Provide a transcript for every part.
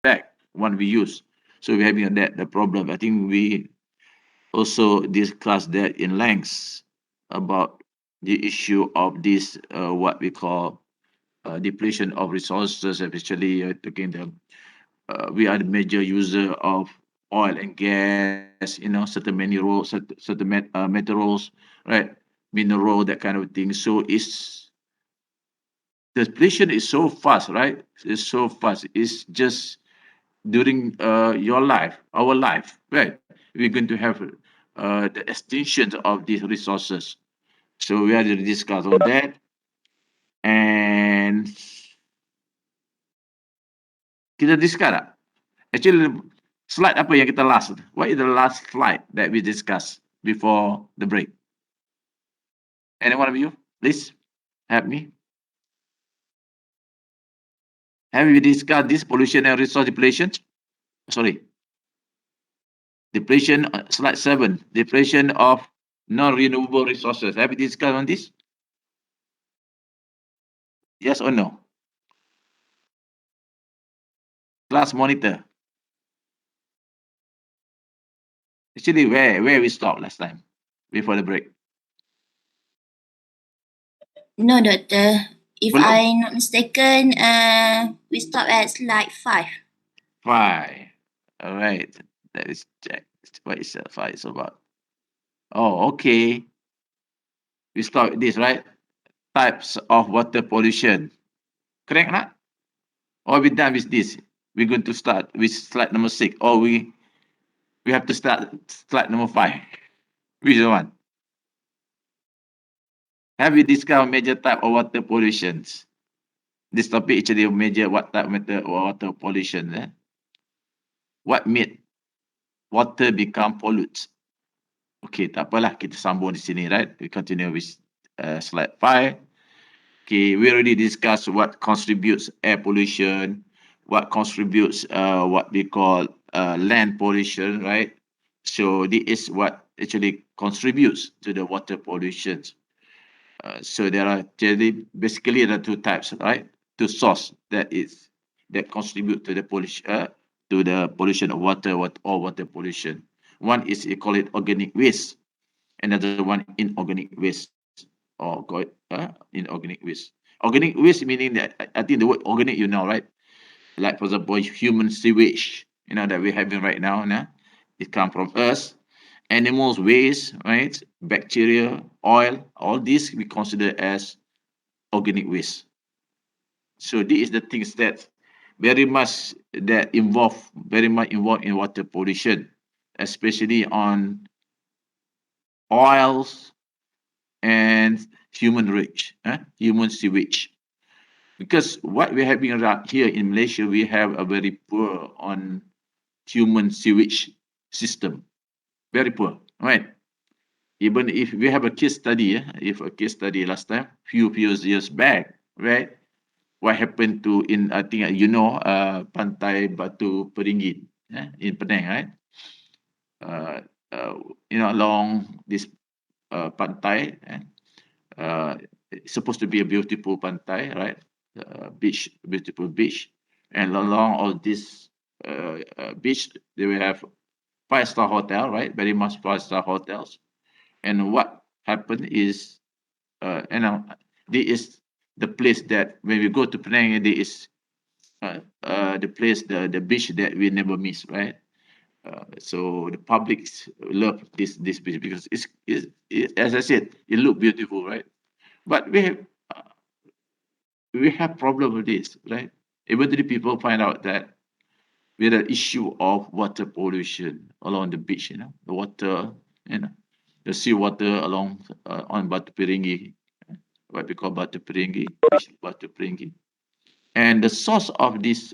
back when we use. So we're having that the problem. I think we also discussed that in length about the issue of this what we call depletion of resources, especially talking the we are the major user of oil and gas, certain minerals, certain metals, right? Mineral, that kind of thing. So it's the depletion is so fast, right? It's so fast. It's just during your life, our life, right? We're going to have the extinction of these resources. So we are to discuss on that. And kita discuss tak? Actually, slide apa yang kita last? What is the last slide that we discussed before the break? Any one of you, please help me. Have we discussed this pollution and resource depletion? Sorry, depletion. Slide 7. Depletion of non-renewable resources. Have we discussed on this? Yes or no? Class monitor. Actually, where we stopped last time before the break? No, Doctor. If Belum. I'm not mistaken, we stop at slide 5. 5. All right. That is check. What is 5 is about? Oh, okay. We start with this, right? Types of water pollution. Correct, not? Or we done with this? We're going to start with slide number 6, or we have to start slide number 5. Which one? Have we discussed major type of water pollutions? This topic actually major what type of water pollution. What made water become polluted? Okay, tak apalah, kita sambung di sini, right? We continue with slide 5. Okay, we already discussed what contributes air pollution, what contributes what we call land pollution, right? So this is what actually contributes to the water pollution. So there are basically there are two types, right? Two source that contribute to the pollution of water, or water pollution. One is you call it organic waste, another one inorganic waste, or call it inorganic waste. Organic waste meaning that I think the word organic, right? Like for example, human sewage, that we're having right now. It comes from us. Animals waste, right? Bacteria, oil, all this we consider as organic waste. So this is the things that very much involved in water pollution, especially on oils and human sewage. Because what we're having around here in Malaysia, we have a very poor on human sewage system. Very poor, right? Even if we have a case study, last time, few years back, right? What happened to I think Pantai Batu Peringin, in Penang, right? Along this pantai, it's supposed to be a beautiful pantai, right? Beautiful beach, and along all this beach, they will have 5-star hotel, right? Very much 5-star hotels. And what happened is, this is the place that when we go to Penang, this is the place, the beach that we never miss, right? So the public love this beach because as I said, it look beautiful, right? But we have problem with this, right? Eventually, people find out that with the issue of water pollution along the beach, the water, the seawater along on Batu Peringgi, what we call Batu Peringgi, beach Batu Peringgi. And the source of this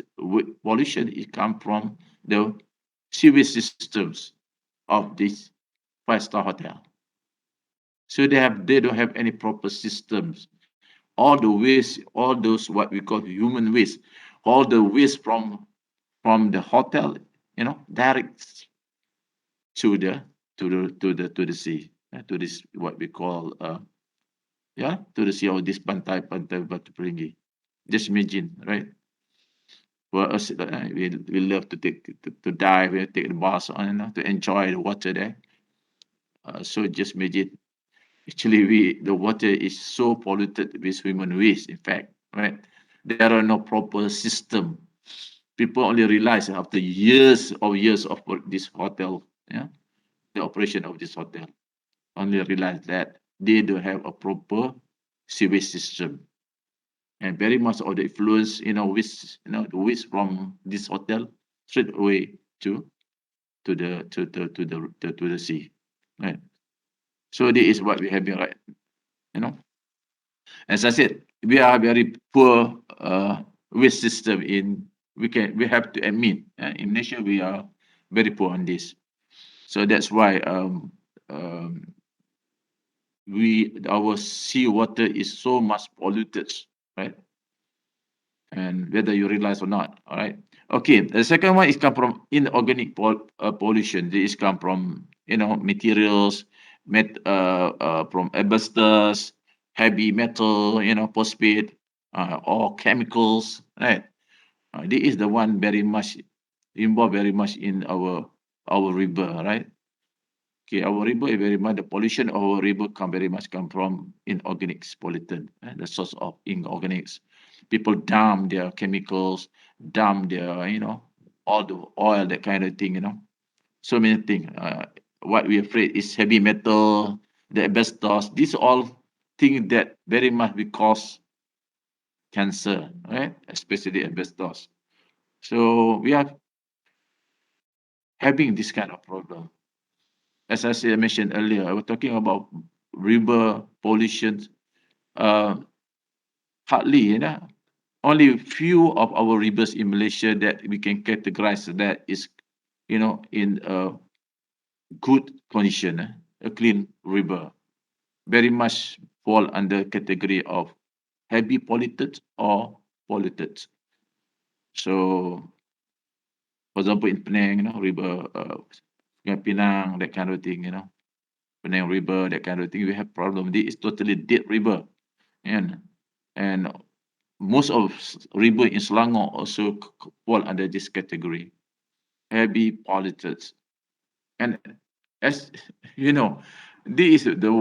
pollution is come from the sewage systems of this 5-star hotel. So they don't have any proper systems. All the waste, all those what we call human waste, all the waste from the hotel, direct to the sea, to this what we call to the sea, or this pantai Batu Peringgi. Just imagine, right? For us, we love to dive, we take the bath on, to enjoy the water there. So just imagine, actually, the water is so polluted with human waste. In fact, right, there are no proper system. People only realize after years of this hotel, yeah, the operation of this hotel, only realize that they don't have a proper sewage system, and very much of the influence, waste, the waste from this hotel straight away to the sea, right? So this is what we have been, right. You know, as I said, we are very poor waste system in. We have to admit, in Malaysia we are very poor on this. So that's why um, our sea water is so much polluted, right? And whether you realize or not, all right. Okay, the second one is come from inorganic pollution. This come from materials, from asbestos, heavy metal, phosphate, or chemicals, right? This is the one very much involved very much in our river, right? Okay, our river is very much the pollution of our river come from inorganics pollutant, the source of inorganics. People dump their chemicals, dump their all the oil, that kind of thing, so many things. What we afraid is heavy metal, the asbestos. These are all things that very much will cause cancer, right? Especially asbestos. So we are having this kind of problem. As I said, I mentioned earlier, I was talking about river pollution. Uh, Hardly, only few of our rivers in Malaysia that we can categorize that is, in a good condition, a clean river. Very much fall under category of heavy polluted or polluted. So, for example, in Penang, river, Sungai Pinang, that kind of thing, Penang River, that kind of thing, we have problem. This is totally dead river, and most of river in Selangor also fall under this category, heavy polluted. And as you know, this is the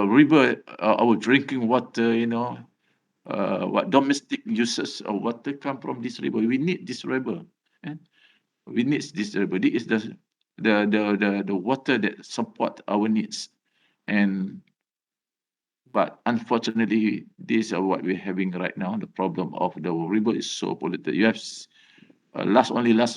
river, our drinking water, what domestic uses of water come from this river. We need this river. eh. We need this river. This is the water that support our needs. And but unfortunately, these are what we're having right now. The problem of the river is so polluted. You have last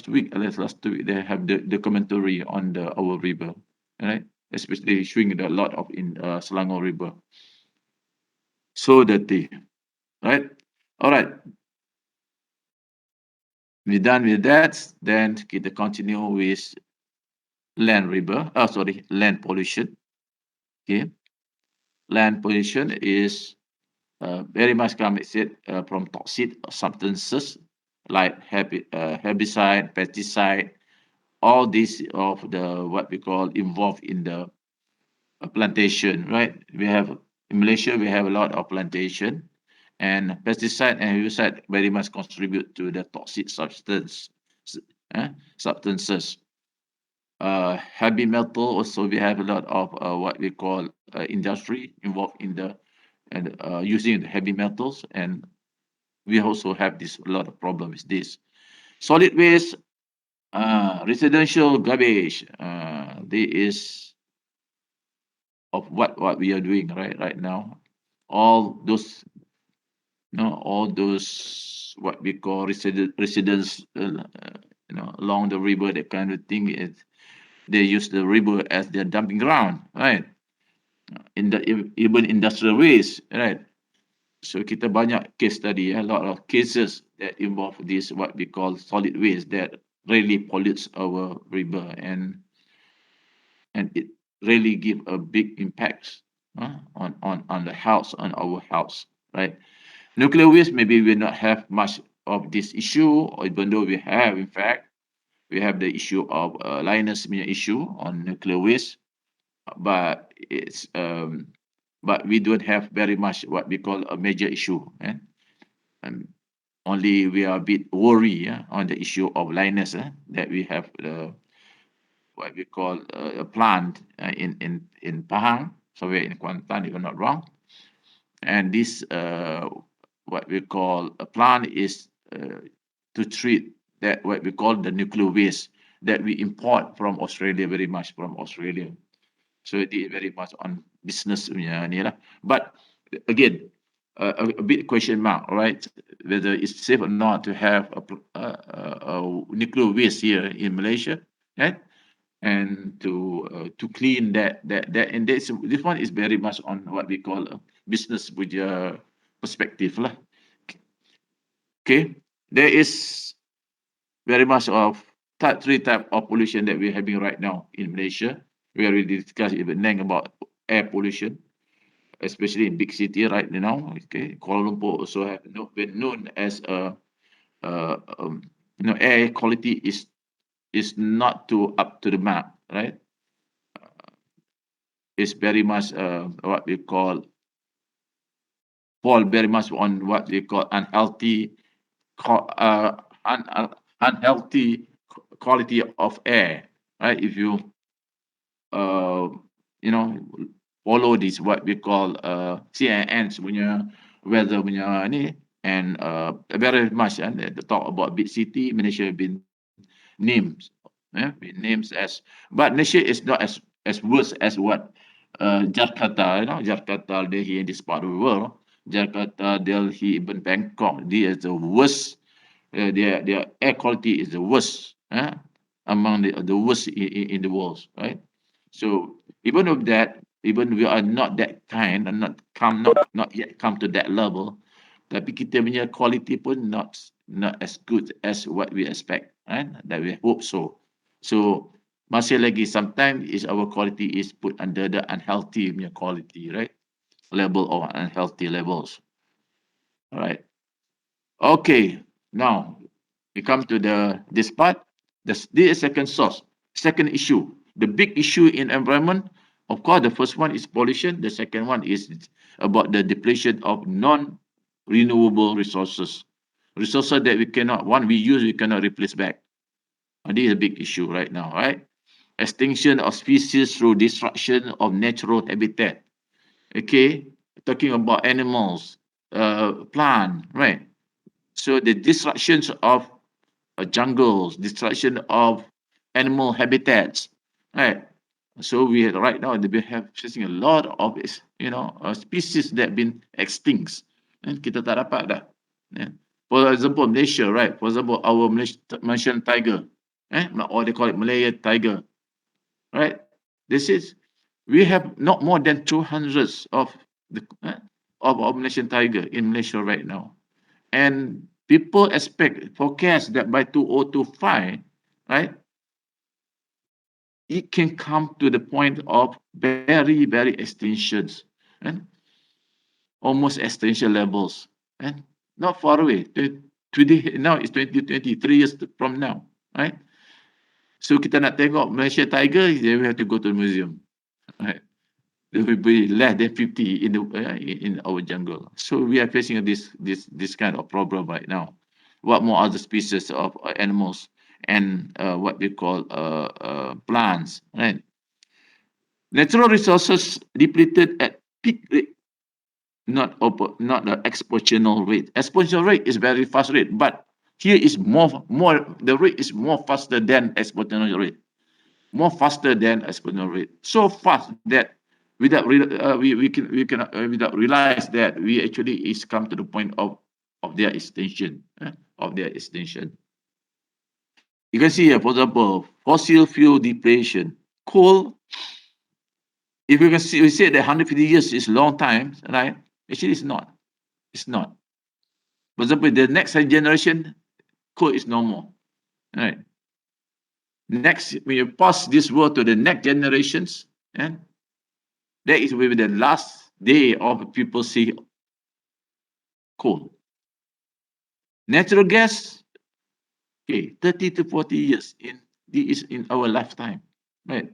week, last week they have the documentary on our river, right? Especially showing a lot of in Selangor River. So dirty, right? All right, we're done with that. Then kita continue with land river. Oh, sorry, land pollution. Okay, land pollution is very much comes from toxic substances like herbicide, pesticide, all these of the what we call involved in the plantation, right? We have in Malaysia we have a lot of plantation, and pesticide and herbicide very much contribute to the toxic substances. Heavy metal also we have a lot of what we call industry involved in the and using the heavy metals, and we also have this a lot of problems with this. Solid waste, residential garbage. This is of what we are doing right now. All those all those what we call residents along the river, that kind of thing is they use the river as their dumping ground, right? In the even industrial waste, right? So kita banyak case study, a lot of cases that involve this what we call solid waste that really pollutes our river, and it really give a big impact on the house, on our house, right? Nuclear waste, maybe we not have much of this issue, or even though we have, in fact, we have the issue of Linus issue on nuclear waste, but but we don't have very much what we call a major issue. And Only we are a bit worried on the issue of Linus that we have what we call a plant in Pahang, somewhere in Kuantan, if I'm not wrong. And this what we call a plant is to treat that what we call the nuclear waste that we import from Australia, very much from Australia. So it is very much on business punya ni lah. But again, a bit question mark, right? Whether it's safe or not to have a nuclear waste here in Malaysia, right? And to clean that and this one is very much on what we call a business punya perspective lah. Okay, there is very much of three type of pollution that we're having right now in Malaysia. We already discussed even about air pollution, especially in big city right now. Okay, Kuala Lumpur also have been known as air quality is not too up to the mark, right? It's very much what we call fall very much on what we call unhealthy unhealthy quality of air, right? If you uh, follow this what we call CNN's punya weather punya ni, and very much and the talk about big city Malaysia have been names, been names as, but Malaysia is not as worse as what Jakarta, Jakarta, Delhi, in this part of the world. Jakarta, Delhi, even Bangkok, they are the worst. Their air quality is the worst among the worst in the world, right? So even with that, even we are not that kind and not yet come to that level, tapi kita punya quality pun not as good as what we expect, right? That we hope so. So masih lagi sometimes is our quality is put under the unhealthy punya quality, right? Level of unhealthy levels. All right. Okay. Now we come to this part. This is second source, second issue. The big issue in environment, of course, the first one is pollution. The second one is about the depletion of non-renewable resources. Resources that we use, we cannot replace back. This is a big issue right now, right? Extinction of species through destruction of natural habitat. Okay, talking about animals, plant, right? So the destructions of jungles, destruction of animal habitats, right? So right now we have facing a lot of species that been extinct, and kita tak dapat dah. For example, Malaysia, right? For example, our Malaysian tiger, or they call it Malaya tiger, right? We have not more than 200 of Malaysian tiger in Malaysia right now. And people forecast that by 2025, right, it can come to the point of very, very extinctions, and almost extinction levels, and not far away. Today, now it's 2023 years from now, right? So kita nak tengok Malaysia tiger, we have to go to the museum, right? There will be less than 50 in our jungle. So we are facing this kind of problem right now. What more other species of animals and what we call plants, right? Natural resources depleted at peak rate, not the exponential rate. Exponential rate is very fast rate, but here is more the rate is more faster than exponential rate, more faster than exponential rate. So fast that without we can without realize that we actually is come to the point of their extinction, You can see here, for example, fossil fuel depletion. Coal, if you can see, we say that 150 years is long time, right? Actually, it's not. It's not. For example, the next generation, coal is no more, right? Next, when you pass this world to the next generations, and that is will be the last day of people see coal. Natural gas, okay, 30 to 40 years is in our lifetime, right?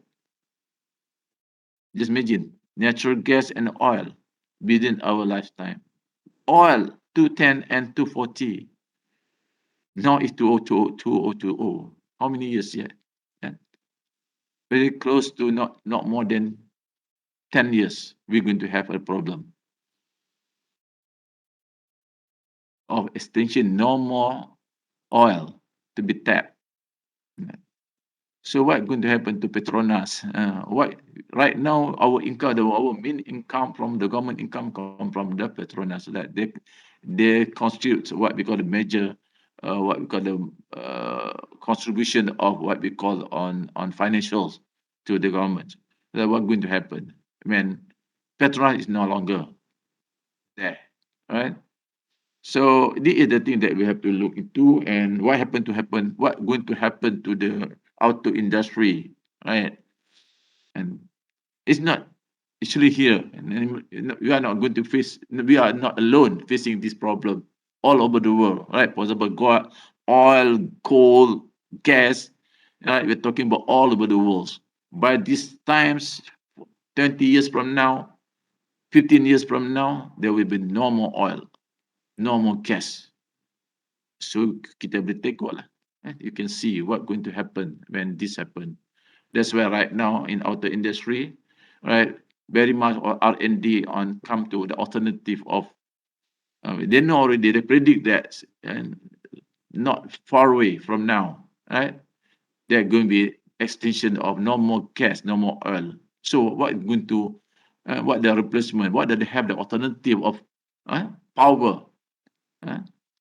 Just imagine natural gas and oil within our lifetime. Oil 210 and 240. Now it's 2020. How many years yet? Yeah. Very close to not more than 10 years, we're going to have a problem of extinction. No more oil to be tapped. So what going to happen to Petronas? What right now our income, our main income from the government income come from the Petronas. That they constitute what we call the major, what we call the contribution of what we call on financials to the government. That what going to happen when Petronas is no longer there, right? So this is the thing that we have to look into, and what happened to happen, what going to happen to the auto industry, right? And it's not actually here, and then, we are not going to face, we are not alone facing this problem all over the world, right? For example, oil, coal, gas, right? We're talking about all over the world. By these times, 20 years from now, 15 years from now, there will be no more oil, no more gas. So kita boleh tengok lah. You can see what going to happen when this happen. That's why right now in auto industry, right, very much R&D on come to the alternative of, they know already, they predict that, and not far away from now, right, there going to be extinction of no more gas, no more oil. So what is going to, what the replacement, what do they have the alternative of power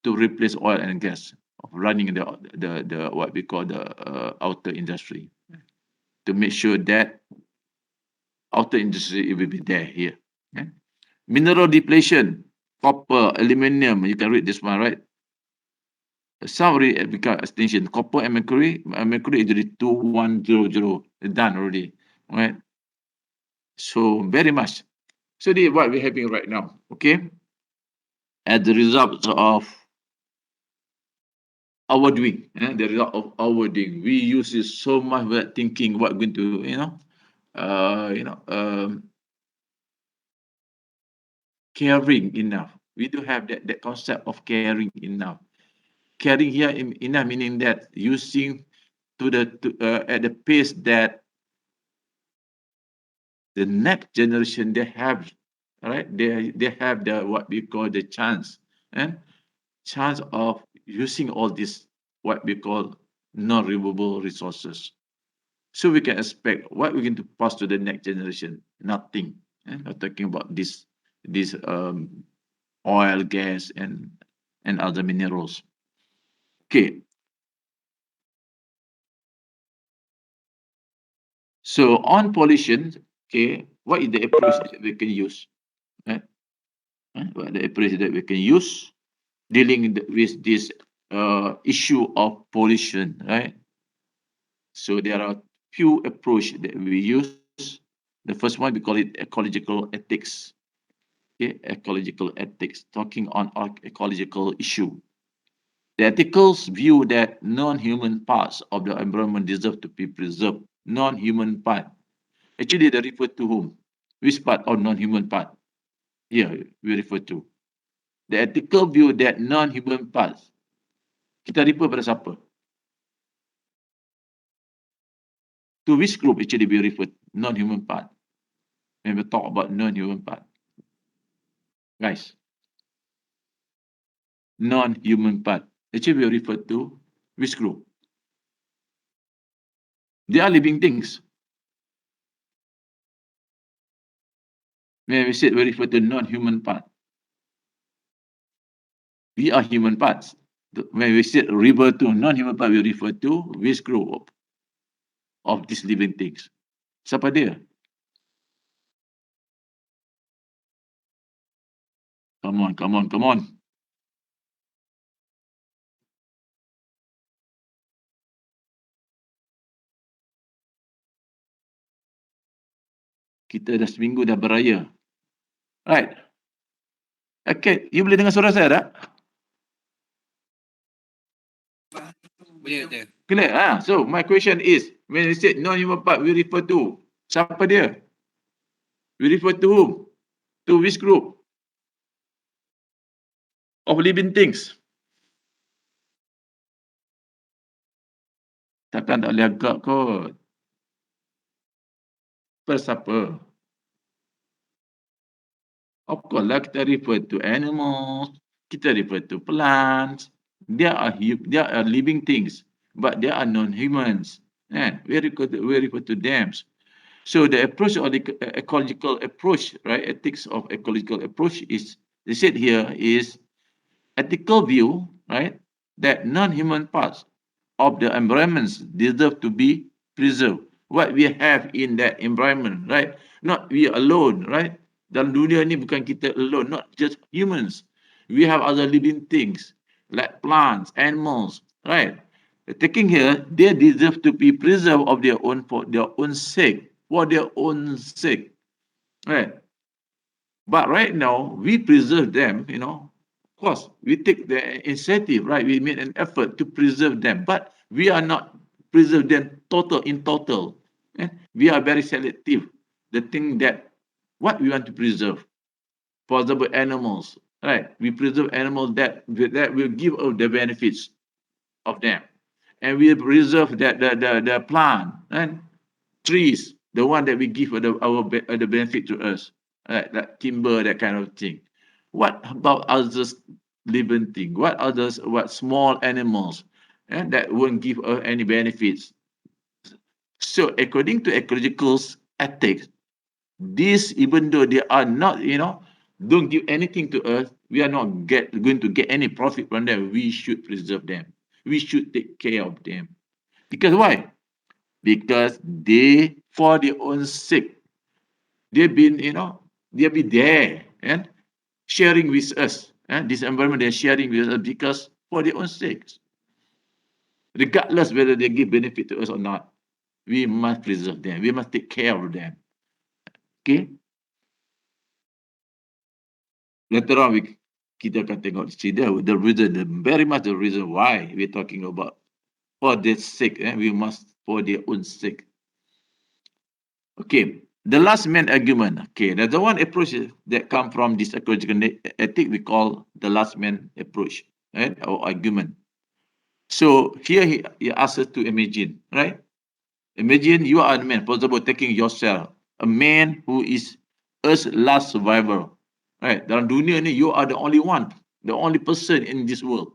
to replace oil and gas of running the what we call the outer industry, to make sure that outer industry will be there here. Okay? Mineral depletion, copper, aluminium. You can read this one, right? Some already become extinction. Copper and mercury. Mercury is already 2100. Done already, right? So very much. So this is what we're having right now. Okay. As the result of our doing, the result of our doing, we use it so much without thinking what going to, caring enough. We do have that concept of caring enough. Caring here enough meaning that using at the pace that the next generation they have, right? They have the what we call the chance, and chance of using all this what we call non-renewable resources. So we can expect what we're going to pass to the next generation. Nothing. We're talking about this oil, gas, and other minerals. Okay. So on pollution, okay, what is the approach that we can use? Right? What the approach that we can use dealing with this issue of pollution, right? So there are few approach that we use. The first one, we call it ecological ethics. Okay, ecological ethics, talking on ecological issue. The ethicals view that non-human parts of the environment deserve to be preserved. Non-human part. Actually, they refer to whom? Which part of non-human part? Here, we refer to. The ethical view that non-human parts. Kita refer pada siapa? To which group actually we refer non-human part? When we talk about non-human part. Guys. Non-human part. Actually, we refer to which group? They are living things. When we said we refer to non-human part, we are human parts. When we said refer to non-human part, we refer to which group of these living things? Siapa dia? Come on, come on, come on. Kita dah seminggu dah beraya. Right. Okay, you boleh dengar suara saya tak? Boleh. Clear? So my question is, when we said non-human part, we refer to siapa dia? We refer to whom? To which group of living things? Takkan tak boleh agak kot. Per siapa? Of course lah, kita refer to animals, kita refer to plants. They are living things, but they are non-humans. And we refer to them. So the approach of the ecological approach, right? Ethics of ecological approach is, they said here, is ethical view, right? That non-human parts of the environments deserve to be preserved. What we have in that environment, right? Not we alone, right? Dalam dunia ni bukan kita alone, not just humans. We have other living things like plants, animals, right? Taking here, they deserve to be preserved of their own for their own sake, right? But right now, we preserve them, of course, we take the initiative, right? We made an effort to preserve them, but we are not preserve them in total. We are very selective. The thing that what we want to preserve, for example, animals, right? We preserve animals that will give us the benefits of them, and we preserve the plant and trees, the one that we give the benefit to us, like timber, that kind of thing. What about others living thing? What small animals, and that won't give us any benefits? So according to ecological ethics, this, even though they are not, don't give anything to us, we are not going to get any profit from them. We should preserve them. We should take care of them. Because why? Because they, for their own sake, they've been, they'll be there and sharing with us. And this environment they're sharing with us because for their own sakes. Regardless whether they give benefit to us or not, we must preserve them. We must take care of them. Okay? Later on, kita akan tengok see the reason, very much the reason why we're talking about for their sake. We must for their own sake. Okay, the last man argument. Okay, there's the one approach that come from this ecological ethic we call the last man approach, right? Or argument. So here he asks us to imagine, right? Imagine you are a man, for example, taking yourself, a man who is Earth's last survivor, right? Dalam dunia ni, you are the only one, the only person in this world,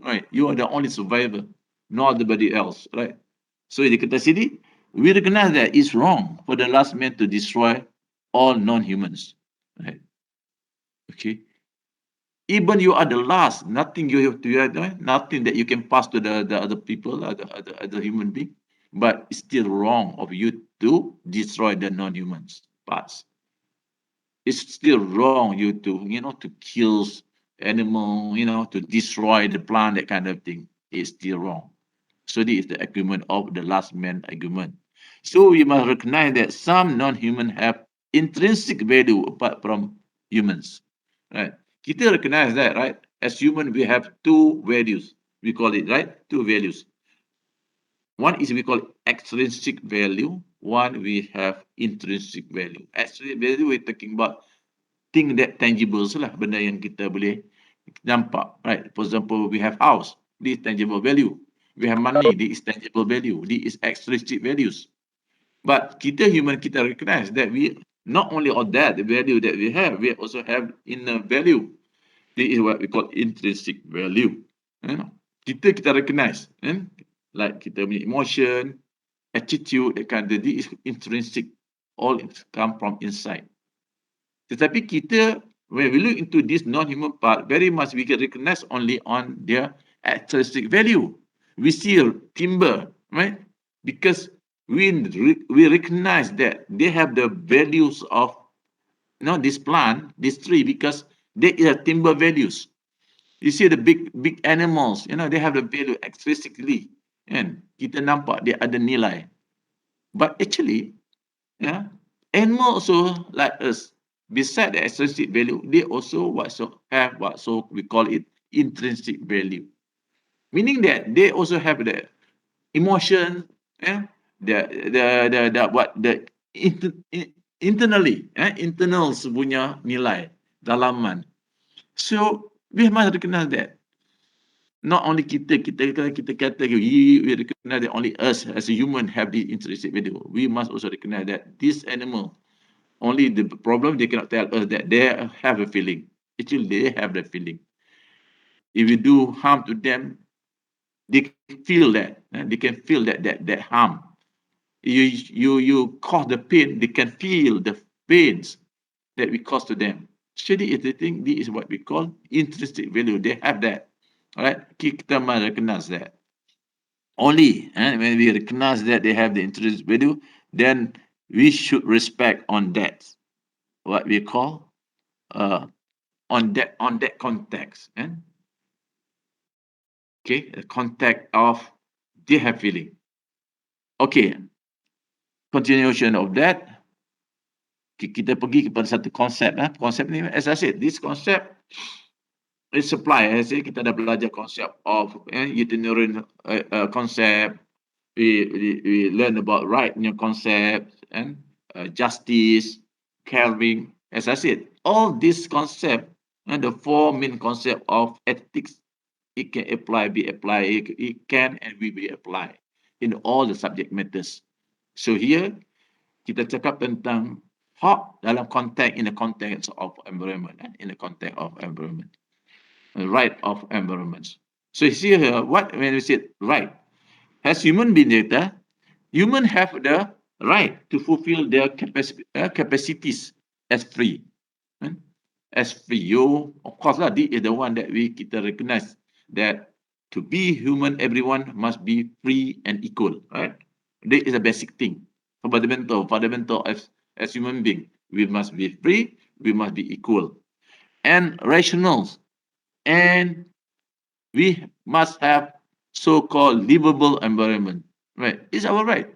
right? You are the only survivor, nobody else, right? So di kata sini, we recognize that it's wrong for the last man to destroy all non-humans, right? Okay. Even you are the last, nothing you have to nothing that you can pass to the other people, other human being, but it's still wrong of you to destroy the non-humans parts. It's still wrong you to to kill animal, to destroy the plant, that kind of thing. It's still wrong. So this is the argument of the last man argument. So we must recognize that some non-human have intrinsic value apart from humans, right? Kita recognize that, right? As human, we have two values. We call it, right? Two values. One is we call extrinsic value. One we have intrinsic value. Extrinsic value, we're talking about thing that tangible lah, benda yang kita boleh nampak, right? For example, we have house, this is tangible value. We have money, this is tangible value. This is extrinsic values. But kita human, kita recognize that we not only all that, the value that we also have inner value. This is what we call intrinsic value. Kita recognize, like kita punya emotion, attitude, that kind of, this is intrinsic. All come from inside. Tetapi kita, when we look into this non-human part, very much we can recognize only on their extrinsic value. We see timber, right? Because we recognize that they have the values of this plant, this tree, because they are timber values. You see the big animals, they have the value extrinsically, and kita nampak dia ada nilai. But actually, animals also like us, beside the extrinsic value, they also have what we call it intrinsic value, meaning that they also have the emotion, internally, internal punya nilai dalaman. So we must recognize that Not only kita kata we recognize that only us as a human have the intrinsic value. We must also recognize that this animal, only the problem they cannot tell us that they have a feeling. Actually, they have the feeling. If you do harm to them, they feel that. They can feel that harm. You cause the pain, they can feel the pains that we cause to them. Actually, I think this is what we call intrinsic value. They have that. All right? Kita must recognize that. Only when we recognize that they have the intrinsic value, then we should respect on that. What we call on that context. Okay, the context of they have feeling. Okay, continuation of that, kita pergi kepada satu konsep. Konsep ni, as I said, this concept is supply. As I said, kita dah belajar konsep of itinerary concept. We learn about right concept and justice, caring. As I said, all these concepts and the four main concept of ethics, it can be applied, it can and will be applied in all the subject matters. So here kita cakap tentang hak dalam konteks, in the context of environment, in the context of environment, right of environment. So here, what when we say right, as human being data, human have the right to fulfill their capacities as free. As free, you of course lah, this is the one that we kita recognize that to be human, everyone must be free and equal, right? This is a basic thing. Fundamental as human being, we must be free, we must be equal, and rational, and we must have so-called livable environment, right? It's our right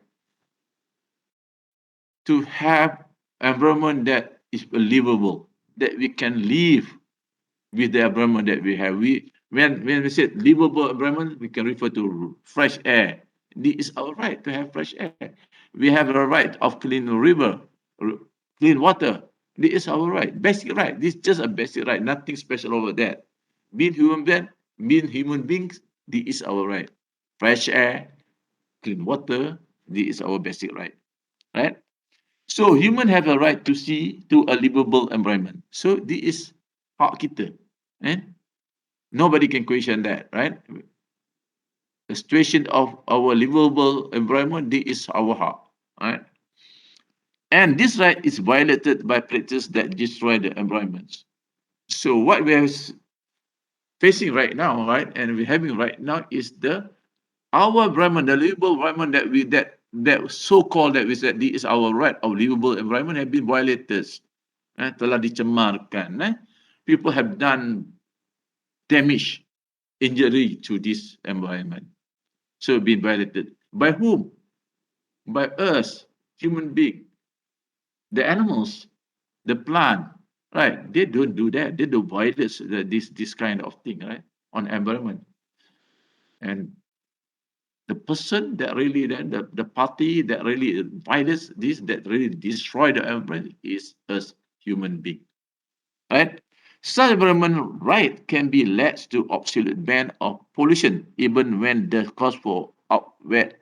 to have environment that is livable, that we can live with the environment that we have. When we said livable environment, we can refer to fresh air. This is our right to have fresh air. We have the right of clean river, clean water. This is our right, basic right. This is just a basic right, nothing special over that. Being human beings, this is our right. Fresh air, clean water, this is our basic right, right? So human have a right to see to a livable environment. So this is hak kita. Nobody can question that, right? The situation of our livable environment, this is our hak, right? And this right is violated by practices that destroy the environment. So what we are facing right now, right, and we're having right now is our environment, the livable environment that so-called that we said this is our right of livable environment have been violated. Telah dicemarkan. People have done damage, injury to this environment. So been violated. By whom? By us, human being, the animals, the plant, right? They don't do that. They don't violate this kind of thing, right? On environment. And the person that really then the party that really violates this, that really destroy the environment is us human being, right? Such environment right can be led to absolute ban of pollution, even when the cost for outweigh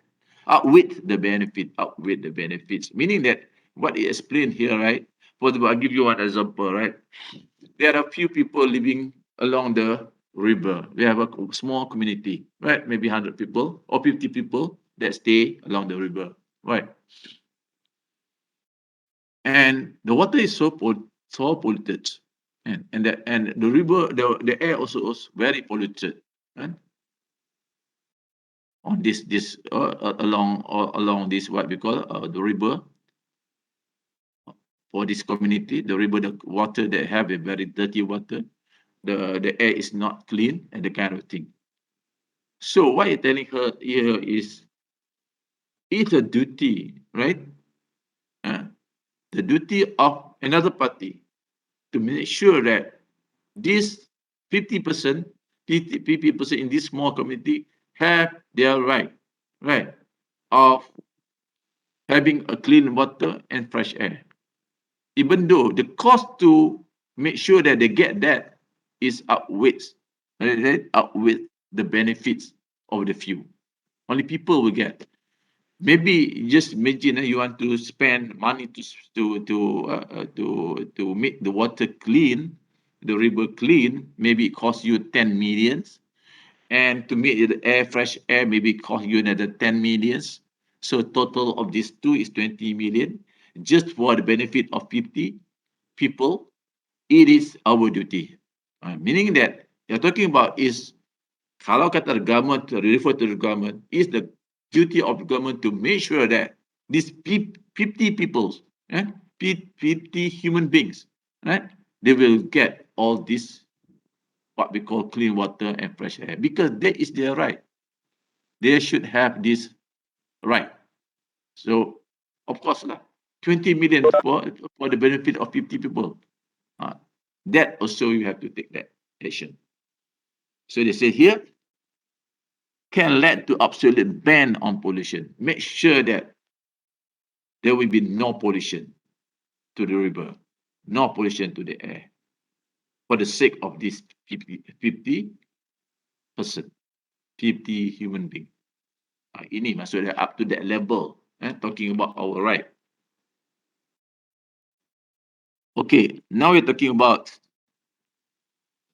the benefits. Meaning that what he explained here, right? For example, I'll give you one example, right? There are a few people living along the river. We have a small community, right? Maybe 100 people or 50 people that stay along the river, right? And the water is so polluted, and the river, the air also is very polluted, right? On this along this what we call the river. For this community, the river, the water they have a very dirty water, the air is not clean, and the kind of thing. So what you're telling her here is it's a duty, right? The duty of another party to make sure that this 50%, 50% in this small community have their right of having a clean water and fresh air. Even though the cost to make sure that they get that is outweighs the benefits of the few. Only people will get. Maybe just imagine you want to spend money to make the water clean, the river clean. Maybe it costs you 10 millions, and to make the air fresh air maybe cost you another 10 millions. So total of these two is 20 million, just for the benefit of 50 people. It is our duty. Meaning that you're talking about is, kalau kata the government, to refer to the government, is the duty of the government to make sure that these 50 people, 50 human beings, right, they will get all this, what we call clean water and fresh air, because that is their right. They should have this right. So, of course, 20 million for the benefit of 50 people. That also you have to take that action. So they say here, can lead to absolute ban on pollution. Make sure that there will be no pollution to the river, no pollution to the air, for the sake of this 50 person, 50 human being. Ini maksudnya up to that level, talking about our right. Okay, now we're talking about,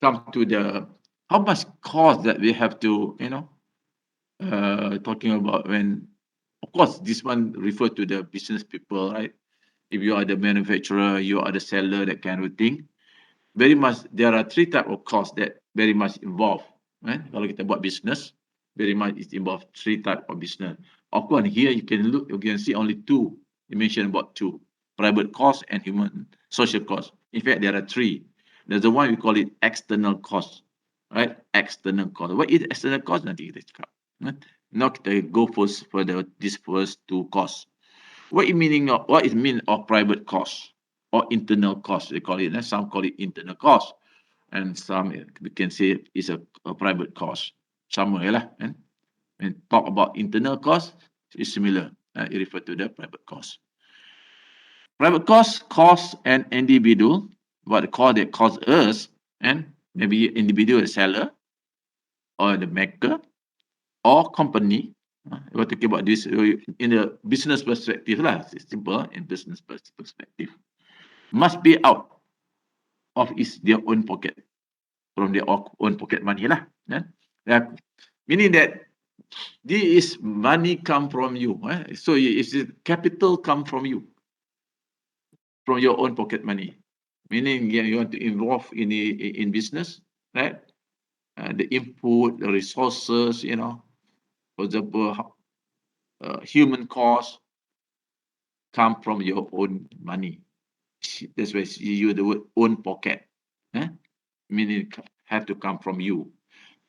come to the, how much cost that we have to, talking about when, of course, this one refer to the business people, right? If you are the manufacturer, you are the seller, that kind of thing. Very much, there are three type of costs that very much involved. Right? Kalau kita buat business, very much it involves three type of business. Of course, here you can look, you can see only two. You mentioned about two: private cost and human social cost. In fact, there are three. There's the one we call it external cost, right? External cost. What is external cost? Nanti kita cakap. Now kita go first for this first two costs. What is mean of private cost or internal cost? They call it. Some call it internal cost, and some we can say is a private cost. Somewhere lah. And when talk about internal cost, it's similar. It refer to the private cost. Private cost an individual, what the cost that cost us, and maybe individual seller or the maker or company. We're talking about this in the business perspective lah. It's simple in business perspective. Must be out of their own pocket, from their own pocket money lah. Meaning that this money come from you. So it's capital come from you, from your own pocket money. Meaning you want to involve in business, right? The input, the resources, for example, human cost come from your own money. That's why you use the word own pocket. Meaning have to come from you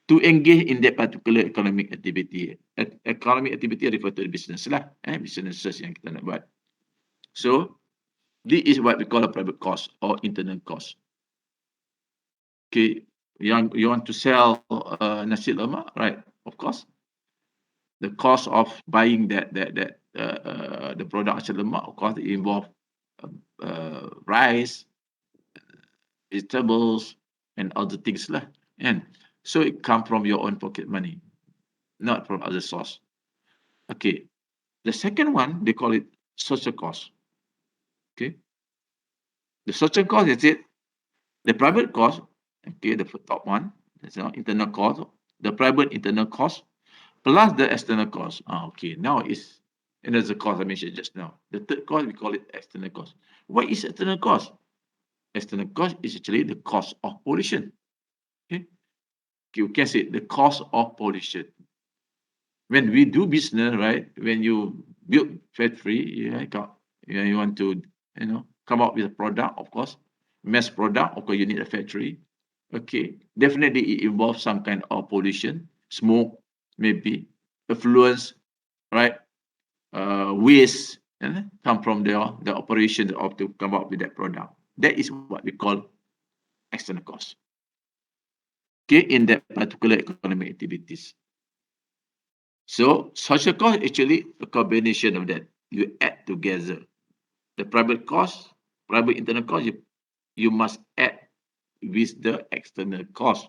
to engage in that particular economic activity. Economic activity refer to the business lah, businesses yang kita nak buat. So this is what we call a private cost or internal cost. Okay, you want to sell nasi lemak, right? Of course, the cost of buying the product nasi lemak, of course, it involve rice, vegetables, and other things lah. And so it come from your own pocket money, not from other source. Okay, the second one they call it social cost. Okay, the social cost is it the private cost. Okay, the top one, that's internal cost, the private internal cost plus the external cost. Okay, now it's, and there's the cost I mentioned just now. The third cost we call it external cost. What is external cost? External cost is actually the cost of pollution. Okay, you can say the cost of pollution. When we do business, right? When you build factory, you want to, come up with a product, of course, mass product. Of course, you need a factory. Okay, definitely it involves some kind of pollution, smoke, maybe effluence, right? Waste, come from the operation of to come up with that product. That is what we call external cost. Okay, in that particular economic activities. So social cost actually a combination of that. You add together the private cost, private internal cost. You must add with the external cost.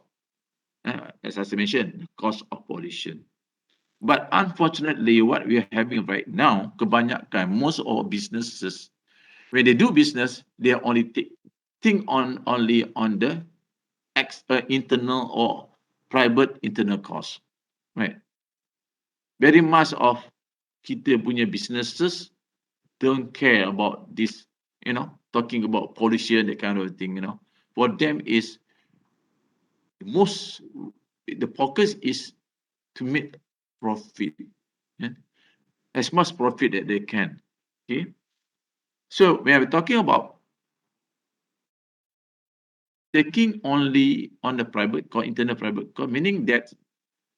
as I mentioned, the cost of pollution. But unfortunately, what we are having right now, kebanyakan, most of our businesses, when they do business, they only think only on the internal or private internal cost, right? Very much of kita punya businesses don't care about this, talking about pollution, that kind of thing. For them is most, the focus is to make profit, yeah? As much profit that they can. Okay. So when we're talking about taking only on the private cost, internal private cost, meaning that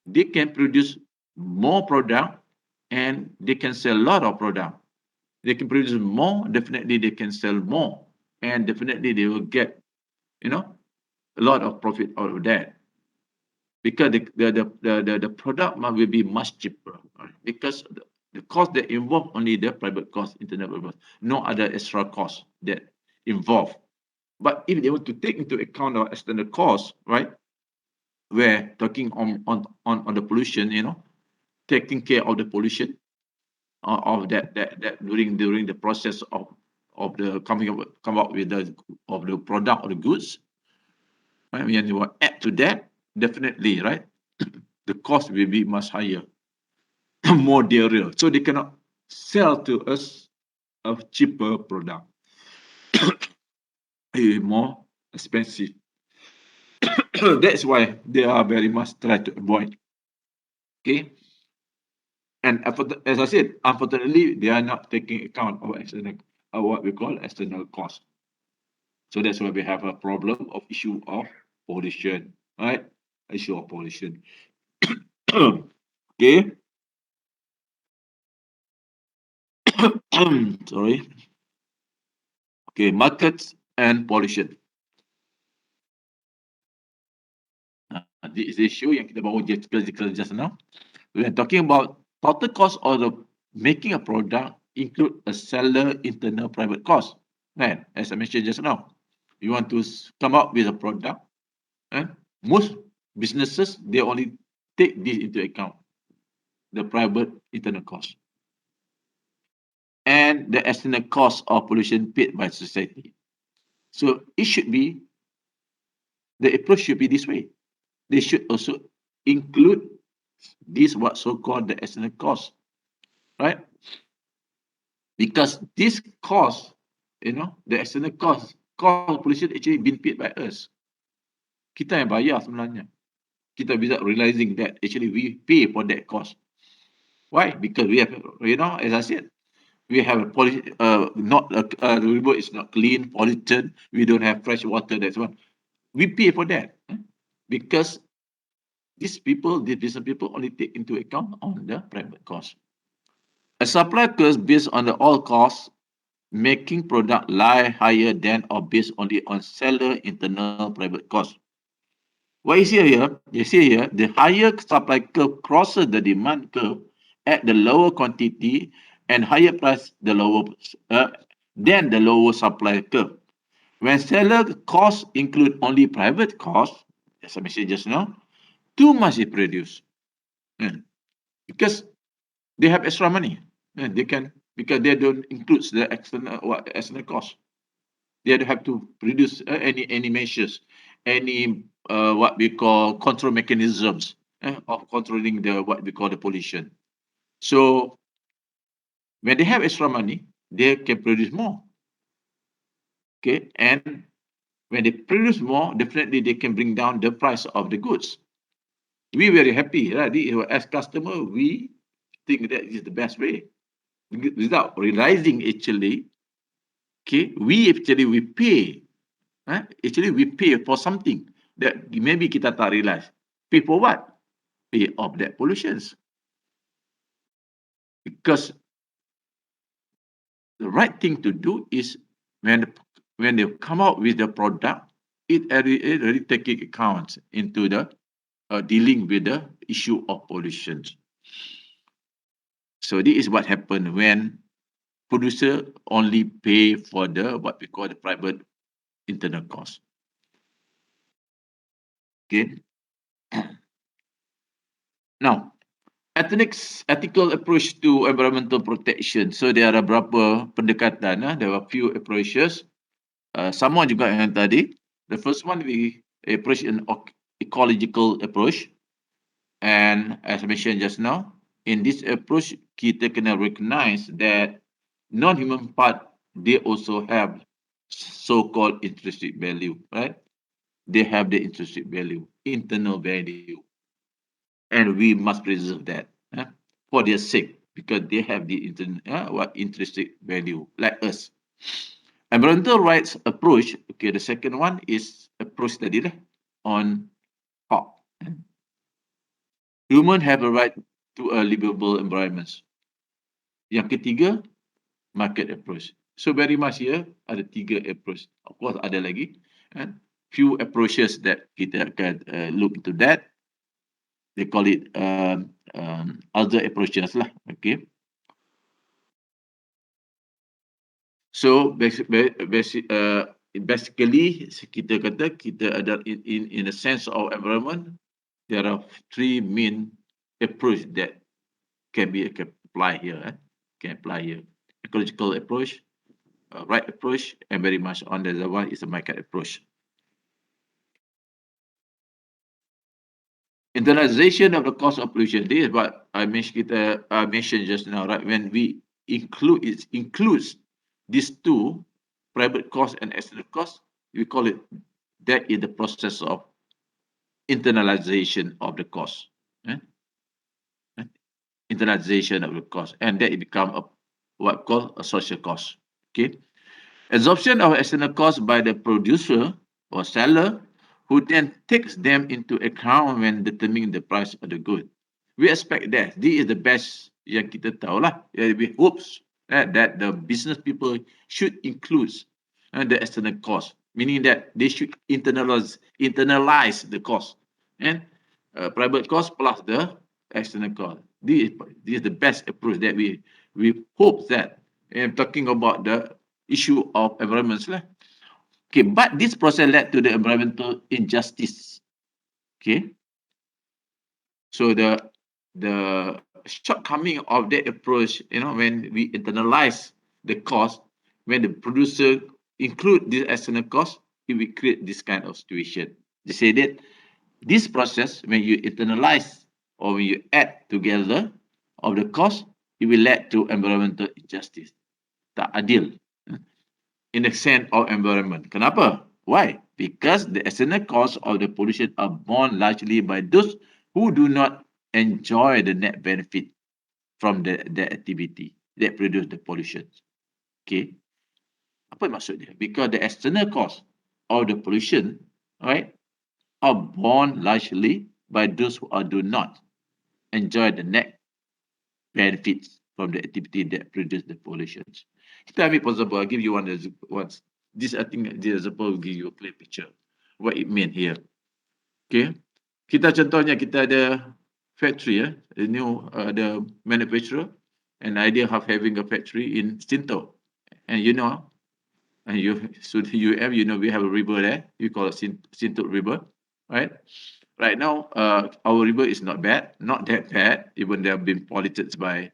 they can produce more product and they can sell a lot of product. They can produce more, definitely they can sell more, and definitely they will get, a lot of profit out of that. Because the product will be much cheaper, right? Because the cost that involve only the private cost, internal private cost, no other extra cost that involve. But if they want to take into account our external costs, right, we're talking on the pollution, taking care of the pollution of that during the process of the come up with the product or the goods, right? When you add to that, definitely, right, the cost will be much higher, more dearer. So they cannot sell to us a cheaper product, more expensive. That's why they are very much try to avoid. Okay. And as I said, unfortunately, they are not taking account of external, what we call external cost. So that's why we have a problem of issue of pollution, right? Issue of pollution. Okay. Sorry. Okay, markets and pollution. This is the issue yang kita baru just now. We are talking about total cost of the making a product include a seller internal private cost. Right? As I mentioned just now, you want to come up with a product, and most businesses they only take this into account, the private internal cost and the external cost of pollution paid by society. So it should be, the approach should be this way. They should also include this what so-called the external cost, right? Because this cost, the external cost of pollution actually been paid by us. Kita yang bayar sebenarnya. Kita without realizing that actually we pay for that cost. Why? Because we have, as I said, we have the river is not clean, polluted. We don't have fresh water. That's one. We pay for that because these business people only take into account on the private cost. A supply curve based on the all costs, making product lie higher than or based only on seller internal private cost. What you see here, the higher supply curve crosses the demand curve at the lower quantity and higher price than the lower supply curve. When seller costs include only private costs, as I mentioned just now, too much is produced. Because they have extra money. They can, because they don't include the external cost. They don't have to produce any measures, any what we call control mechanisms of controlling what we call the pollution. So when they have extra money, they can produce more. Okay, and when they produce more, definitely they can bring down the price of the goods. We very happy, right? As customer, we think that is the best way. Without realizing actually, okay, we pay. Actually, we pay for something that maybe kita tak realize. Pay for what? Pay off that pollutions. Because the right thing to do is when they come out with the product, it already taking account into the dealing with the issue of pollution. So this is what happened when producer only pay for the what we call the private internal cost. Okay. Now, ethical approach to environmental protection. So there are berapa pendekatan. There are few approaches. Sama juga yang tadi. The first one we approach an ecological approach. And as mentioned just now, in this approach, kita kena recognize that non-human part, they also have so-called intrinsic value, right? They have the intrinsic value, internal value, and we must preserve that for their sake because they have the intrinsic value like us. Environmental rights approach. Okay, the second one is approach tadi lah on how human have a right to a livable environment. Yang ketiga, market approach. So very much here ada tiga approach. Of course ada lagi, and few approaches that kita akan look into that. They call it other approaches lah. Okay. So basically kita kata kita ada in the sense of environment, there are three main approach that can apply here. Can apply here. Ecological approach, right approach, and very much on the other one is the market approach. Internalization of the cost of pollution. This is what I mentioned just now, right? When we includes these two, private cost and external cost, we call it, that is the process of internalization of the cost. Internalization of the cost, and that it become what called a social cost. Okay. Absorption of external cost by the producer or seller, who then takes them into account when determining the price of the good. We expect that this is the best yang kita tahu lah. We hope that the business people should include the external cost, meaning that they should internalize the cost and private cost plus the external cost. This is the best approach that we hope that. I'm talking about the issue of environment. Okay, but this process led to the environmental injustice. Okay, so the shortcoming of that approach, when we internalize the cost, when the producer include this external cost, it will create this kind of situation. They say that this process, when you internalize or when you add together of the cost, it will lead to environmental injustice. Tak adil in the sense of environment. Kenapa? Why? Because the external cost of the pollution are borne largely by those who do not enjoy the net benefit from the activity that produce the pollution. Okay. Apa maksud dia? Because the external cost of the pollution, right, are borne largely by those who do not enjoy the net benefits from the activity that produce the pollution. Kita ambil example, I'll give you one. This, I think, this example will give you a clear picture what it means here. Okay, kita contohnya kita ada factory, the manufacturer, an idea of having a factory in Sinto, and we have a river there. We call it Sinto River, right? Right now, our river is not that bad, even they have been polluted by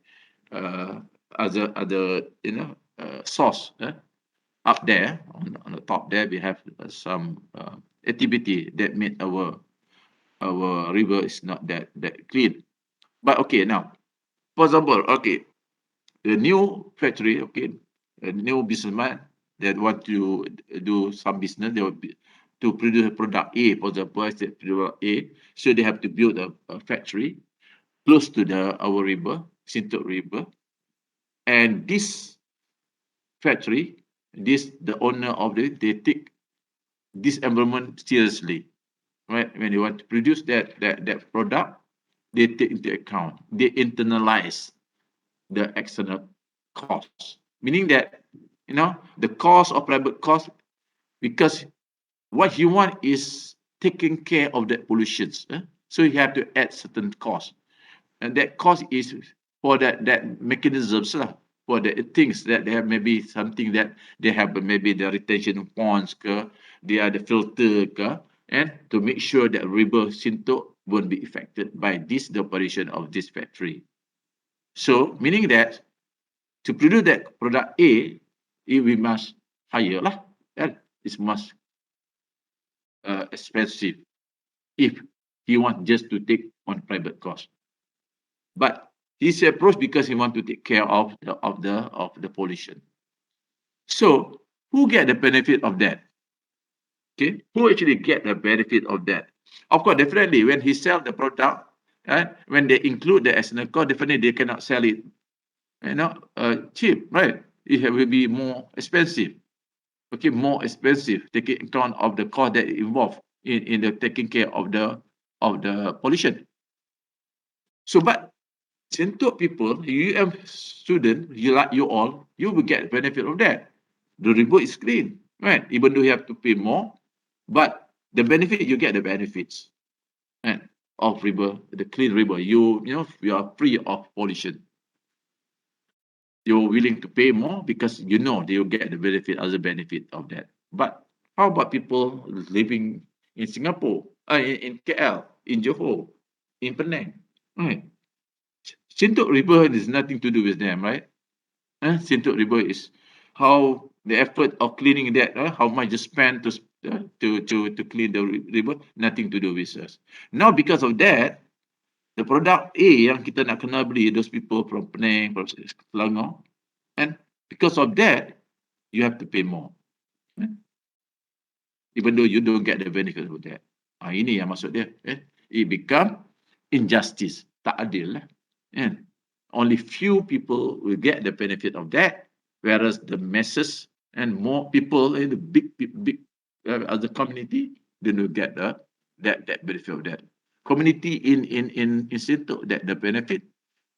other source. Up there on the top there, we have some activity that made our river is not that clean. But okay, now, for example, okay, the new factory, okay, a new businessman that want to do some business, they will be to produce a product A, for example, product A, so they have to build a factory close to our river, Sintok River, and this factory, the owner of they take this environment seriously, right? When they want to produce that product, they take into account, they internalize the external cost, meaning that the cost of private cost, because what you want is taking care of the pollutions. So you have to add certain cost, and that cost is for that mechanisms for the things that they have, maybe something that they have, maybe the retention ponds, they are the filter, and to make sure that river Sintok won't be affected by the operation of this factory. So meaning that to produce that product A, we must hire lah, and it's much expensive if he wants just to take on private cost. But his approach because he wants to take care of the pollution. So who get the benefit of that? Okay, who actually get the benefit of that? Of course, definitely when he sell the product, when they include the external cost, definitely they cannot sell it, cheap, right? It will be more expensive. Okay, more expensive, taking account of the cost that involved in the taking care of the pollution. So, but Chintuk people, student, you all, you will get benefit of that. The river is clean, right? Even though you have to pay more, but the benefit you get the benefits, right, of river, the clean river. You are free of pollution. You're willing to pay more because you'll get the benefit as a benefit of that. But how about people living in Singapore, in KL, in Johor, in Penang, right? Chintuk River is nothing to do with them, right? Chintuk River is how the effort of cleaning that, how much you spend to clean the river, nothing to do with us. Now, because of that, the product A yang kita nak kena beli, those people from Penang, from Selangor, and because of that, you have to pay more. Even though you don't get the benefit of that. Ini yang maksud dia. It become injustice. Tak adil lah. Only few people will get the benefit of that, whereas the masses and more people in the big as a community, they don't get that benefit of that. Community in Situ that the benefit,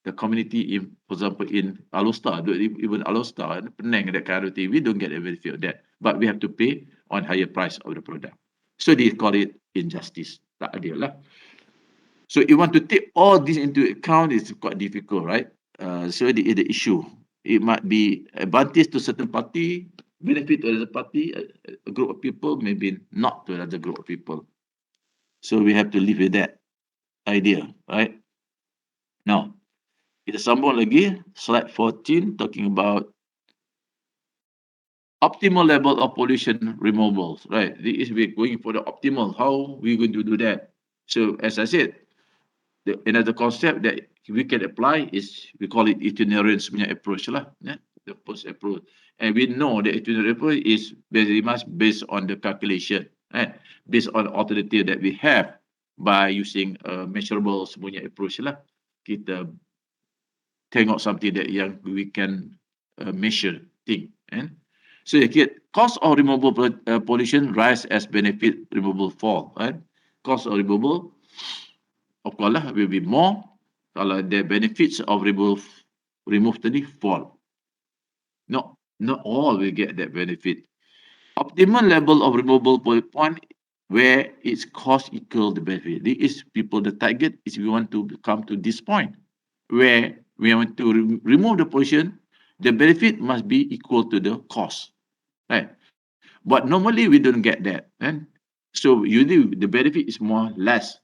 the community in, for example, in Alostar, even Alostar and Penang, that kind of thing, we don't get the benefit of that, but we have to pay on higher price of the product. So they call it injustice. Tak adil lah. So you want to take all this into account, it's quite difficult, right? So the issue, it might be advantage to certain party, benefit to another party, a group of people, maybe not to another group of people. So we have to live with that idea, right? Now, kita sambung lagi, slide 14, talking about optimal level of pollution removals, right? This is we're going for the optimal. How we going to do that? So as I said, another concept that we can apply is, we call it Itineraries Approach lah, the first approach. And we know the itinerary approach is very much based on the calculation, right? Based on alternative that we have by using a measurable semuanya approach lah. Kita tengok something that yang we can measure thing. So cost of removal pollution rise as benefit removal fall, right? Cost of removal, of course lah, will be more kalau the benefits of remove tadi fall. Not all will get that benefit. Optimal level of removable point where its cost equal the benefit. This is people, the target is we want to come to this point where we want to remove the pollution, the benefit must be equal to the cost, right? But normally we don't get that, and so usually the benefit is more less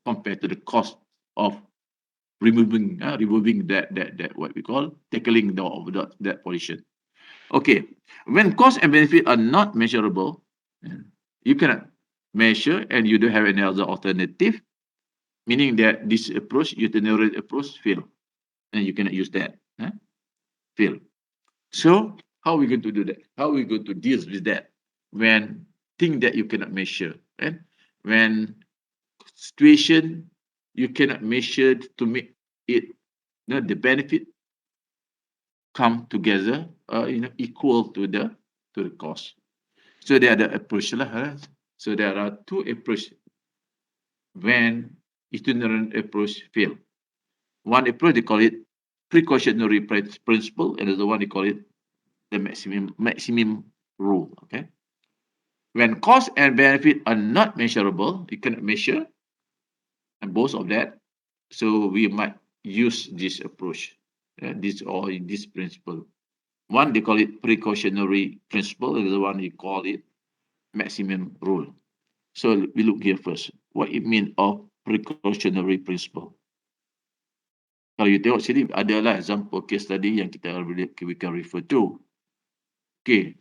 compared to the cost of removing that what we call tackling that pollution. Okay, when cost and benefit are not measurable, you cannot measure and you don't have any other alternative, meaning that this approach, itinerary approach, fail, and you cannot use that. Fail. So how are we going to do that? How are we going to deal with that when thing that you cannot measure, and when situation you cannot measure to make it, the benefit come together, equal to the cost. So there are the approach lah. So there are two approach when itinerant approach fail. One approach they call it precautionary principle, and the one they call it the maximum rule. Okay. When cost and benefit are not measurable, you cannot measure, and both of that, so we might use this approach, this principle. One they call it precautionary principle, and the other one you call it maximum rule. So we look here first. What it mean of Precautionary Principle. Kalau you tengok sini, adalah example case study yang we can refer to. Okay.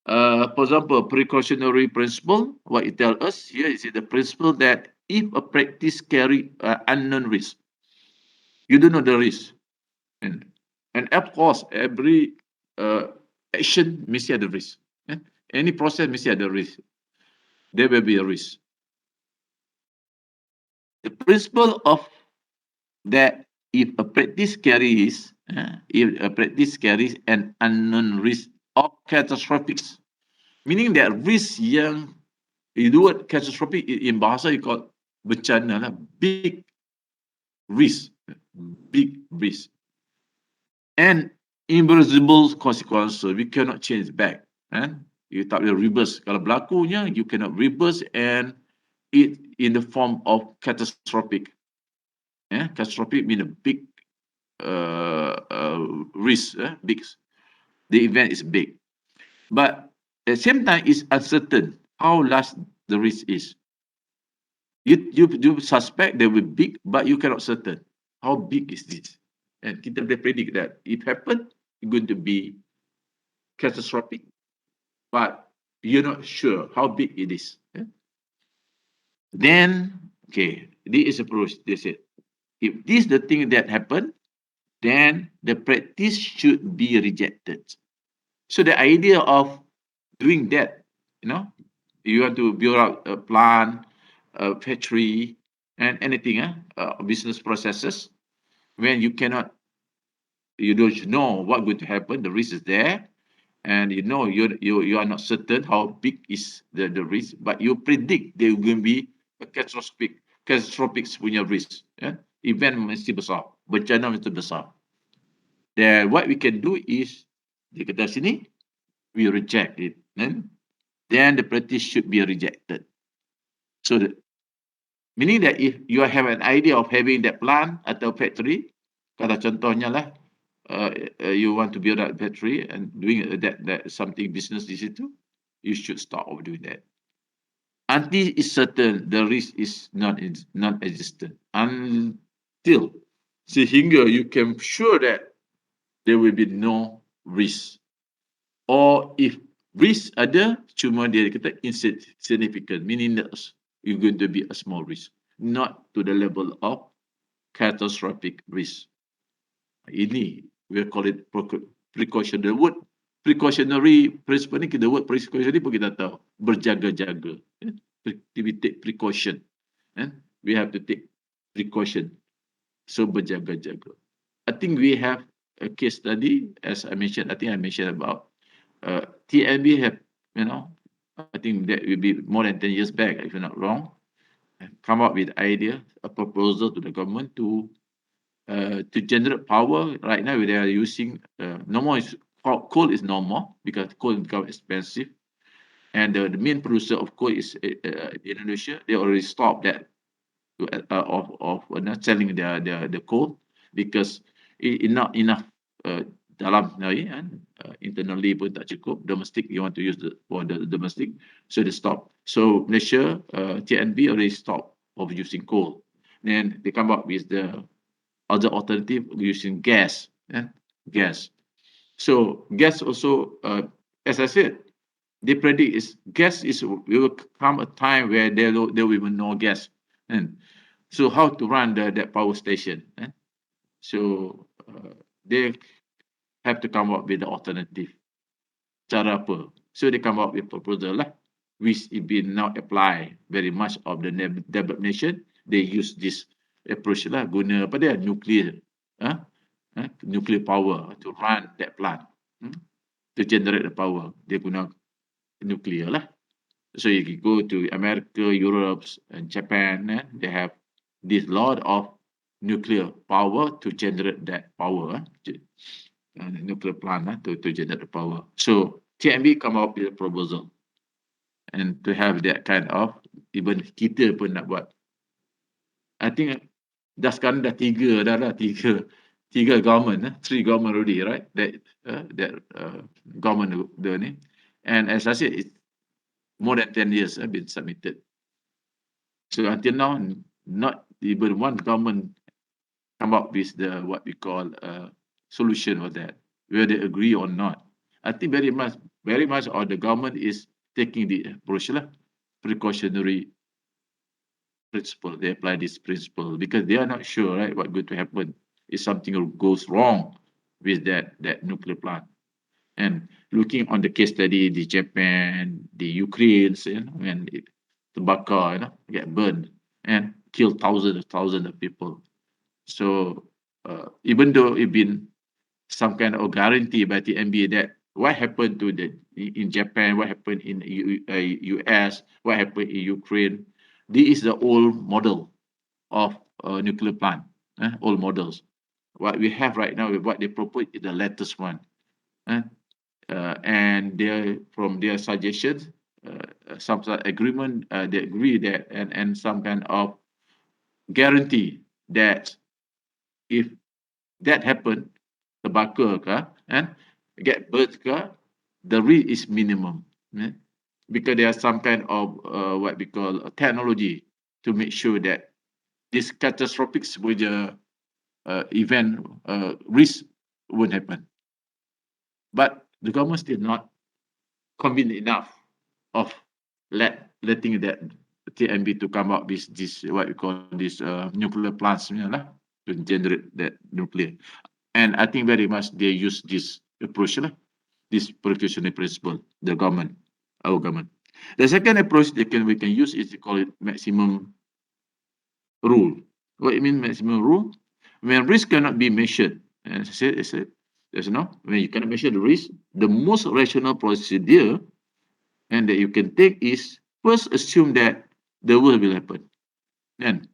For example, precautionary principle, what it tells us here is the principle that if a practice carry unknown risk, you don't know the risk. And of course, every action mesti ada risk. Any process mesti ada risk. There will be a risk. The principle of that if a practice carries an unknown risk or catastrophic, meaning that risk yang the word catastrophic in bahasa you call bencana lah, big risk, and irreversible consequences. We cannot change back. You tak boleh reverse. Kalau berlakunya, you cannot reverse, and it in the form of catastrophic. Catastrophic mean a big risk. Big. The event is big, but at the same time, it's uncertain how large the risk is. You suspect they will be big, but you cannot certain how big is this. And kita boleh predict that if happen, it's going to be catastrophic, but you're not sure how big it is. Then, okay, this is approach. They said, if this is the thing that happened, then the practice should be rejected. So the idea of doing that, you want to build out a plant, a factory, and anything, business processes, when you don't know what going to happen, the risk is there, and you are not certain how big is the risk, but you predict there will be a catastrophic punya risk. Event mesti besar, bencana mesti besar. Then what we can do is, di kata sini, we reject it. Then the practice should be rejected. So meaning that if you have an idea of having that plant atau factory, kalau contohnya lah, you want to build that factory and doing that something business di situ, you should stop of doing that. Until it's certain the risk is non-existent. Until sehingga you can sure that there will be no risk. Or if risk ada, cuma dia kata insignificant, meaning that you're going to be a small risk, not to the level of catastrophic risk. Ini we call it precaution. The word precautionary principle ni, the word precautionary pun kita tahu berjaga-jaga. We take precaution. We have to take precaution. So berjaga-jaga. I think we have a case study, as I mentioned. I think I mentioned about TNB have, I think that will be more than 10 years back, if I'm not wrong, come up with idea, a proposal to the government to generate power. Right now, they are using coal is no more because coal become expensive, and the main producer of coal is Indonesia. They already stopped that of selling the coal because not enough dalam internally pun tak cukup. Domestic, you want to use for the domestic, so they stop. So Malaysia, TNB already stopped of using coal. Then they come up with the other alternative using gas. Gas. So gas also, as I said, they predict will come a time where there will be no gas. And so how to run that power station? So they have to come up with the alternative. Cara apa? So they come up with proposal lah, which it been now apply very much of the developed nation. They use this approach lah, guna apa dia, nuclear power to run that plant, to generate the power. Dia guna nuclear lah. So you go to America, Europe, and Japan, they have this lot of nuclear power to generate that power. Nuclear plant to generate the power. So TNB come up with a proposal, and to have that kind of, even kita pun nak buat. I think sekarang dah tiga government, three government already, right? That government ni, and as I said, it's more than 10 years been submitted. So until now, not even one government come up with the what we call solution for that, whether they agree or not. I think very much, or the government is taking the approach lah, precautionary principle. They apply this principle because they are not sure, right, what going to happen if something goes wrong with that nuclear plant. And looking on the case study, the Japan, the Ukraine, when it tobacco, get burned and kill thousands of people. So even though it been some kind of guarantee by the NBA that what happened to the in Japan, what happened in US, what happened in Ukraine, this is the old model of nuclear plant, old models. What we have right now, what they propose is the latest one. eh, and from their suggestions, some sort of agreement, they agree that and some kind of guarantee that if that happen, tobacco and get birth the risk is minimum. Because there are some kind of what we call technology to make sure that this catastrophic event risk won't happen. But the government still not convinced enough of letting that TMB to come up with this what we call this nuclear plants to generate that nuclear. And I think very much they use this approach, this precautionary principle, the government, our government. The second approach we can use is to call it maximum rule. What it means maximum rule? When risk cannot be measured, as I said, when you cannot measure the risk, the most rational procedure and that you can take is first assume that the worst will happen. Then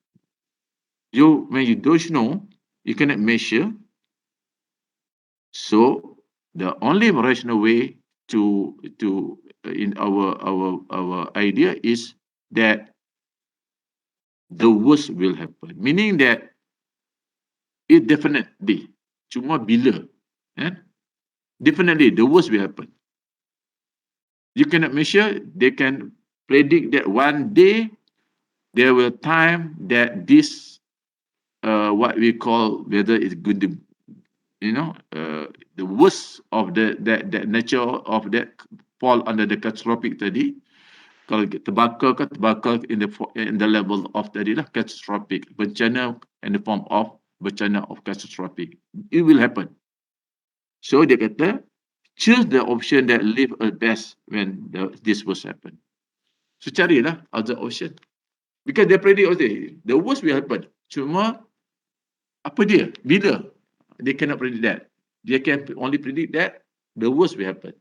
when you don't know, you cannot measure. So the only rational way to in our idea is that the worst will happen, meaning that it definitely cuma bila, definitely the worst will happen. You cannot measure. They can predict that one day there will time that this what we call whether it's good to the worst of that nature of that fall under the catastrophic tadi. Kalau tobacco in the level of tadi lah catastrophic bencana in the form of bencana of catastrophic. It will happen. So dia kata choose the option that live us best when this was happen. So carilah other option because they predict okay, the worst will happen. Cuma apa dia? Bila? They cannot predict that. They can only predict that the worst will happen.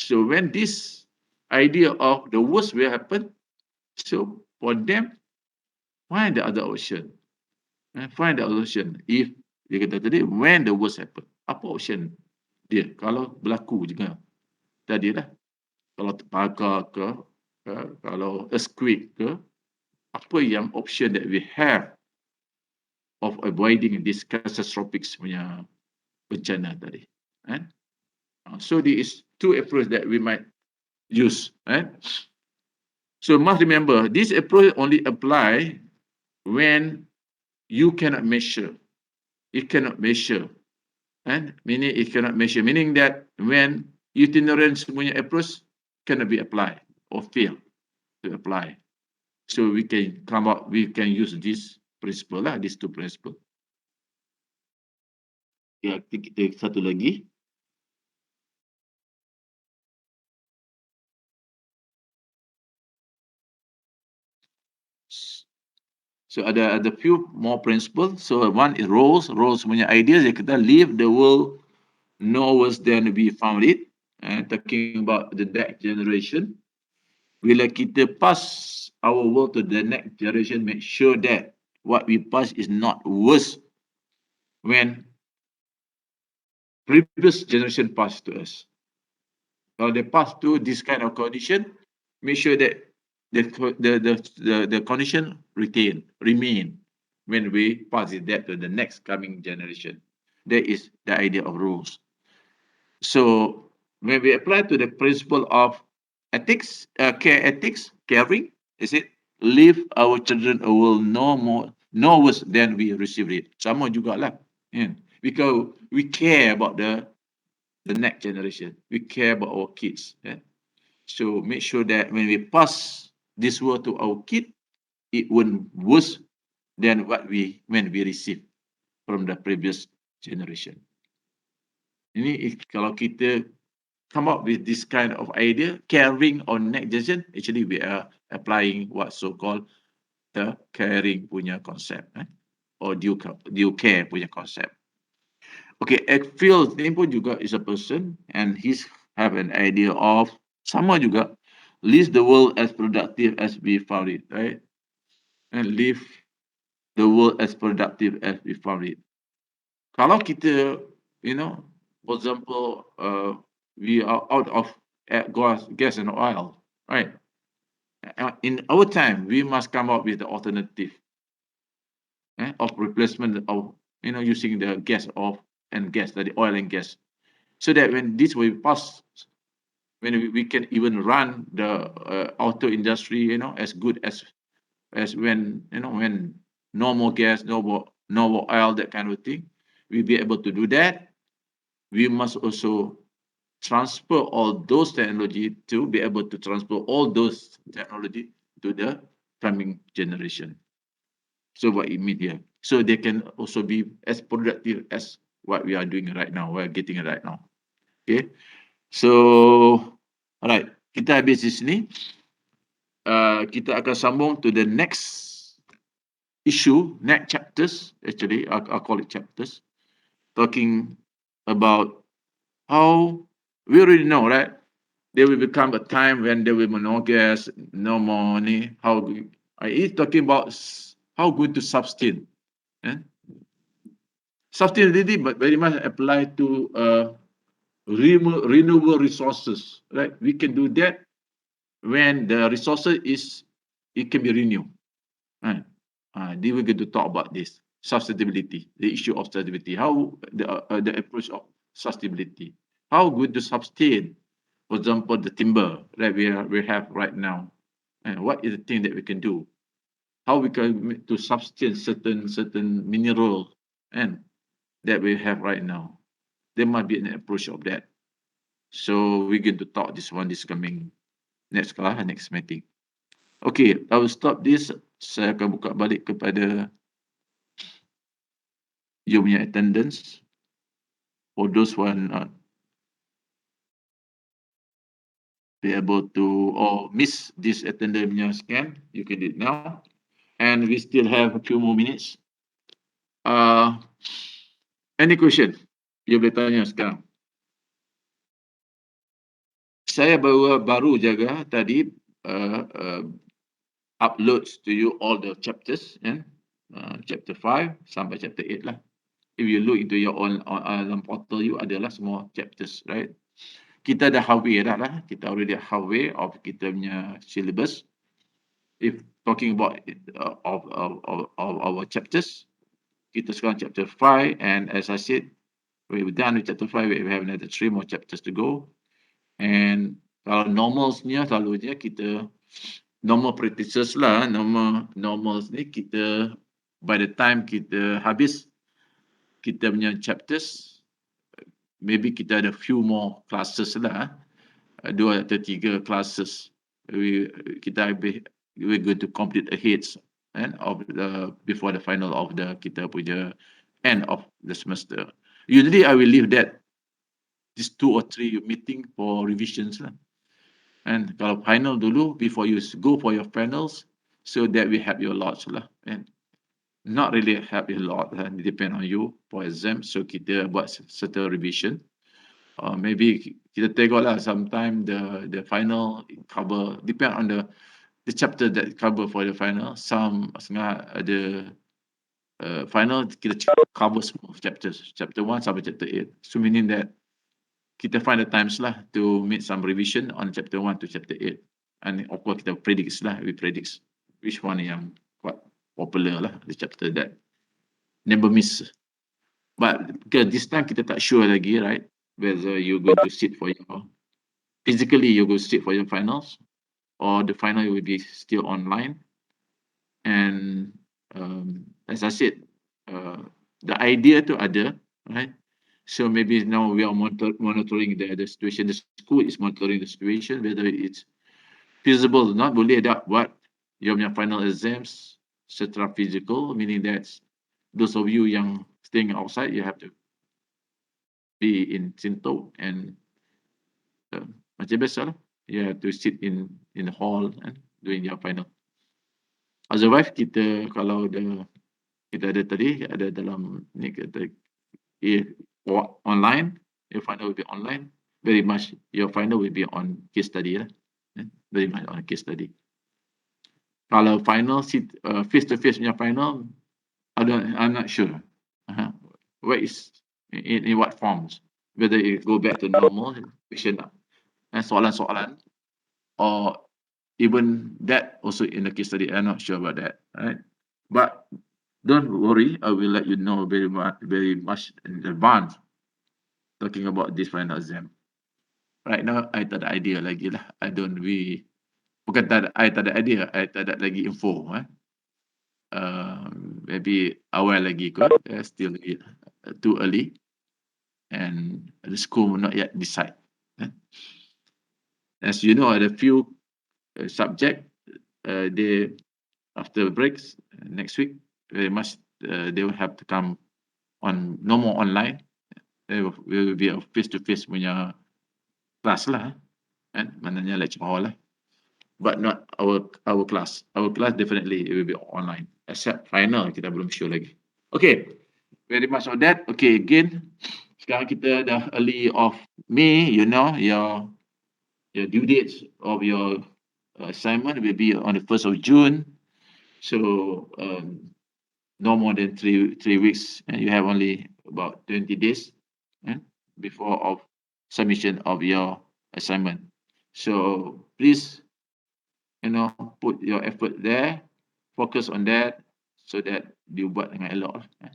So when this idea of the worst will happen, so for them, find the other option. Find the other option. If dia kata tadi, when the worst happen, apa option dia? Kalau berlaku juga tadi lah. Kalau terbakar ke, kalau earthquake ke, apa yang option that we have of avoiding this catastrophic punya bencana tadi. So there is two approaches that we might use. So must remember, this approach only apply when you cannot measure. It cannot measure. Meaning it cannot measure. Meaning that when itinerant punya approach cannot be applied or fail to apply. So we can use this principle lah, these two principle. Ya, kita satu lagi. So ada few more principles. So one is roles punya ideas yang kita leave the world no worse than we found it. Talking about the next generation. Bila kita pass our world to the next generation, make sure that what we pass is not worse when previous generation passed to us. Kalau they pass to this kind of condition, make sure that the condition remain when we pass that to the next coming generation. That is the idea of rules. So when we apply to the principle of ethics, care ethics, caring, is it leave our children a world no worse than we received it. Sama jugalah. Because we care about the next generation. We care about our kids. So make sure that when we pass this world to our kid, it won't worse than when we receive from the previous generation. Ini kalau kita come up with this kind of idea, caring on next generation, actually we are applying what so-called the caring punya concept, or due care punya concept. Okay, Phil ni pun juga is a person and he's have an idea of sama juga, leave the world as productive as we found it, right? And leave the world as productive as we found it. Kalau kita, for example, we are out of gas and oil, right? In our time, we must come up with the alternative of replacement of, using the gas the oil and gas, so that when this will pass, when we can even run the auto industry, as good as when, when no more gas, no more oil, that kind of thing, we'll be able to do that. We must also transfer all those technology to be able to transfer all those technology to the coming generation. So what it means here, so they can also be as productive as what we are doing right now, we're getting it right now. Okay, so alright, kita habis di sini. Kita akan sambung to the next issue, next chapters. Actually, I call it chapters, talking about how we already know, right? There will become a time when there will be no gas, no more money. He's talking about how good to sustain. Sustainability, but very much apply to renewable resources, right? We can do that when the resources it can be renewed. Right? They were going to talk about this sustainability, the issue of sustainability, how the approach of sustainability, how good to sustain, for example, the timber that we have right now, and what is the thing that we can do, how we can to sustain certain mineral and that we have right now. There might be an approach of that. So we're going to talk this coming next class, next meeting. Okay, I will stop this. Saya akan buka balik kepada you punya attendance. For those who are not be able to or miss this attendance punya scan, you can do it now. And we still have a few more minutes. Any question? You boleh tanya sekarang. Saya baru jaga tadi uploads to you all the chapters, chapter 5 sampai chapter 8 lah. If you look into your own portal, you adalah semua chapters, right? Kita dah halfway dah lah. Kita already halfway of kita punya syllabus. If talking about of our chapters, kita sekarang chapter 5, and as I said, we're done with chapter 5. We have another 3 more chapters to go. And kalau normalsnya selalunya kita normal practices lah, normals ni kita by the time kita habis kita punya chapters, maybe kita ada few more classes lah, 2 atau 3 classes. We're going to complete ahead of before the final of the kita punya end of the semester. Usually I will leave that these 2 or 3 meeting for revisions lah. And kalau final dulu before you go for your finals, so that we help you a lot lah. And not really help you a lot, it depend on you for exam. So kita buat certain revision. Maybe kita tengok lah sometime the final cover depend on the chapter that cover for the final. Some setengah ada final kita cover semua chapters, chapter 1 sampai chapter 8. So meaning that kita find the times lah to make some revision on chapter 1 to chapter 8. And of course kita predict lah, we predict which one yang quite popular lah, the chapter that never miss. But because this time kita tak sure lagi, right, whether you're going to sit for your physically you're going to sit for your finals or the final will be still online. And as I said, the idea to ada, right? So maybe now we are monitoring the situation. The school is monitoring the situation, whether it's feasible or not. Boleh tak buat your final exams secara physical, meaning that those of you yang staying outside, you have to be in Sinto and macam biasa lah. You have to sit in the hall and doing your final. Otherwise, kalau kita ada tadi, ada dalam ni kata online, your final will be online. Very much your final will be on case study lah. Very much on case study. Kalau final face to face punya final, I'm not sure. Where is in what forms? Whether it go back to normal question soalan-soalan, or even that also in the case study. I'm not sure about that, right? But don't worry, I will let you know very much in advance talking about this final exam. Right now, I tak ada idea lagi lah. Bukan I tak ada idea, I tak ada lagi info. Maybe awal lagi kot, still too early, and the school will not yet decide. As you know, the few subject, they after breaks next week, very much they will have to come on no more online. There will be a face-to-face punya class lah, kan? Maknanya lecture hall lah. But not our class. Our class definitely it will be online. Except final kita belum sure lagi. Okay, very much on that. Okay, again, sekarang kita dah early of May. You know your due dates of your assignment will be on the 1st of June. So no more than three weeks, and you have only about 20 days before of submission of your assignment. So please, put your effort there, focus on that, so that you buat dengan elok lah.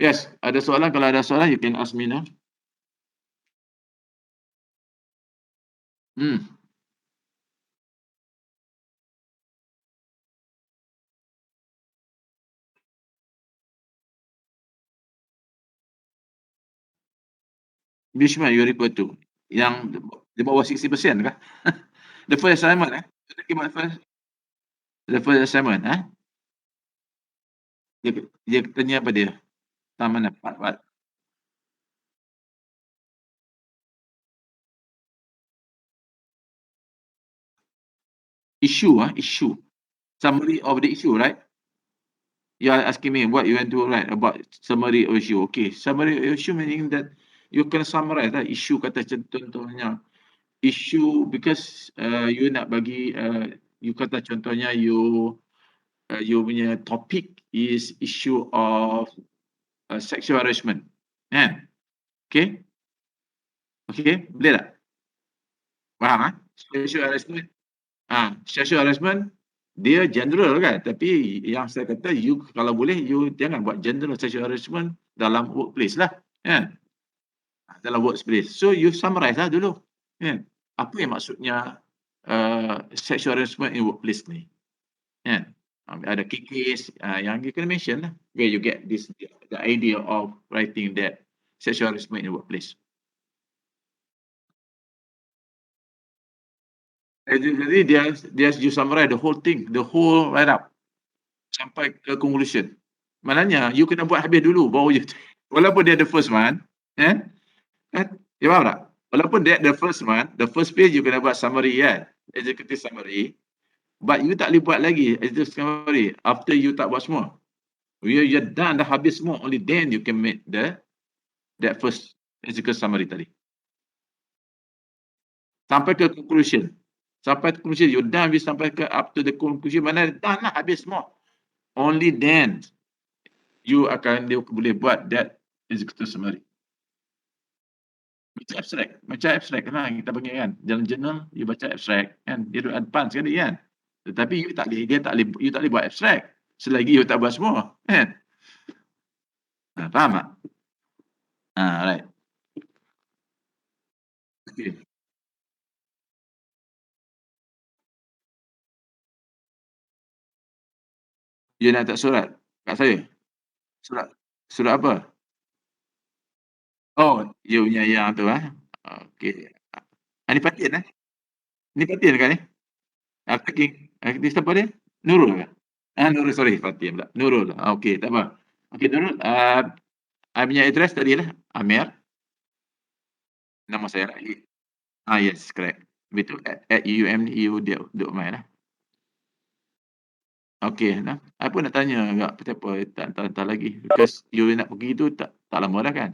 Yes, ada soalan? Kalau ada soalan, you can ask me now. Which one you refer to? Yang di bawah 60% kah? The first assignment, the first assignment, Dia tanya apa dia? Taman apa? Issue. Summary of the issue, right? You are asking me what you want to write about summary of issue. Okay, summary of issue meaning that you can summarize lah issue, kata contohnya. Issue because you nak bagi you kata contohnya you punya topic is issue of sexual harassment. Okay? Okay, boleh tak? Faham? Sexual harassment. Sexual harassment dia general kan, tapi yang saya kata you kalau boleh you jangan buat general sexual harassment dalam workplace lah, kan? Dalam workplace. So you summarize lah dulu, kan? Apa yang maksudnya sexual harassment in workplace ni, kan? Ada case yang you can mention lah where you get the idea of writing that sexual harassment in workplace. Jadi dia you summarize the whole thing, the whole write up sampai ke conclusion. Maknanya you kena buat habis dulu baru you walaupun dia the first one, kan? You faham tak? Walaupun dia the first one, the first page you kena buat summary kan, executive summary, but you tak boleh buat lagi executive summary after you tak buat semua. You're done, dah habis semua, only then you can make that first executive summary tadi. Sampai ke conclusion. Sampai ke conclusion, you done sampai ke up to the conclusion, mana done lah, habis semua. Only then you dia boleh buat that executive summary. Macam abstract kan kita panggil kan. Dalam journal you baca abstract kan, dia duduk advance sekali kan. Tetapi you tak boleh buat abstract selagi you tak buat semua kan. Faham tak? Right. Okay. You nak letak surat kat saya? Surat apa? Oh, you punya yang tu okey. Ni Fatin Ni Fatin ke ni? Checking. Ni siapa dia? Nurul ke? Nurul, sorry, Fatin pula. Nurul, okey, tak apa. Okey Nurul, I punya address tadi Amir, nama saya yes, correct. Betul, @UUM ni you dia duk main Okey, I pun nak tanya agak kenapa tak hantar-hantar lagi, because you nak pergi tu tak lama dah kan?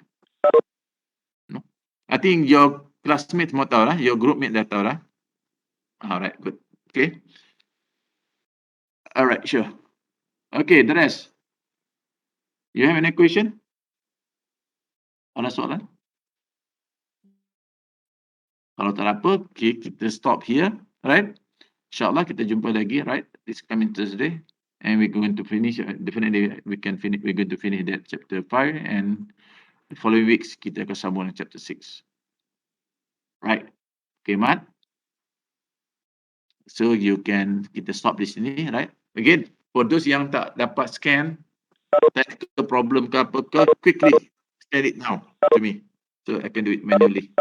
No? I think your classmate semua tahu your groupmate dah tahu Alright, good. Okay. Alright, sure. Okay, the rest. You have any question? Ada soalan? Kalau tak ada apa, okay, kita stop here, right? InsyaAllah kita jumpa lagi, right? This coming Thursday. And we're going to finish, definitely we're going to finish that chapter 5, and the following weeks kita akan sambung chapter 6. Right? Okay, Mat? So you can, kita stop di sini, right? Again, for those yang tak dapat scan, technical problem ke apa ke, quickly scan it now to me. So I can do it manually.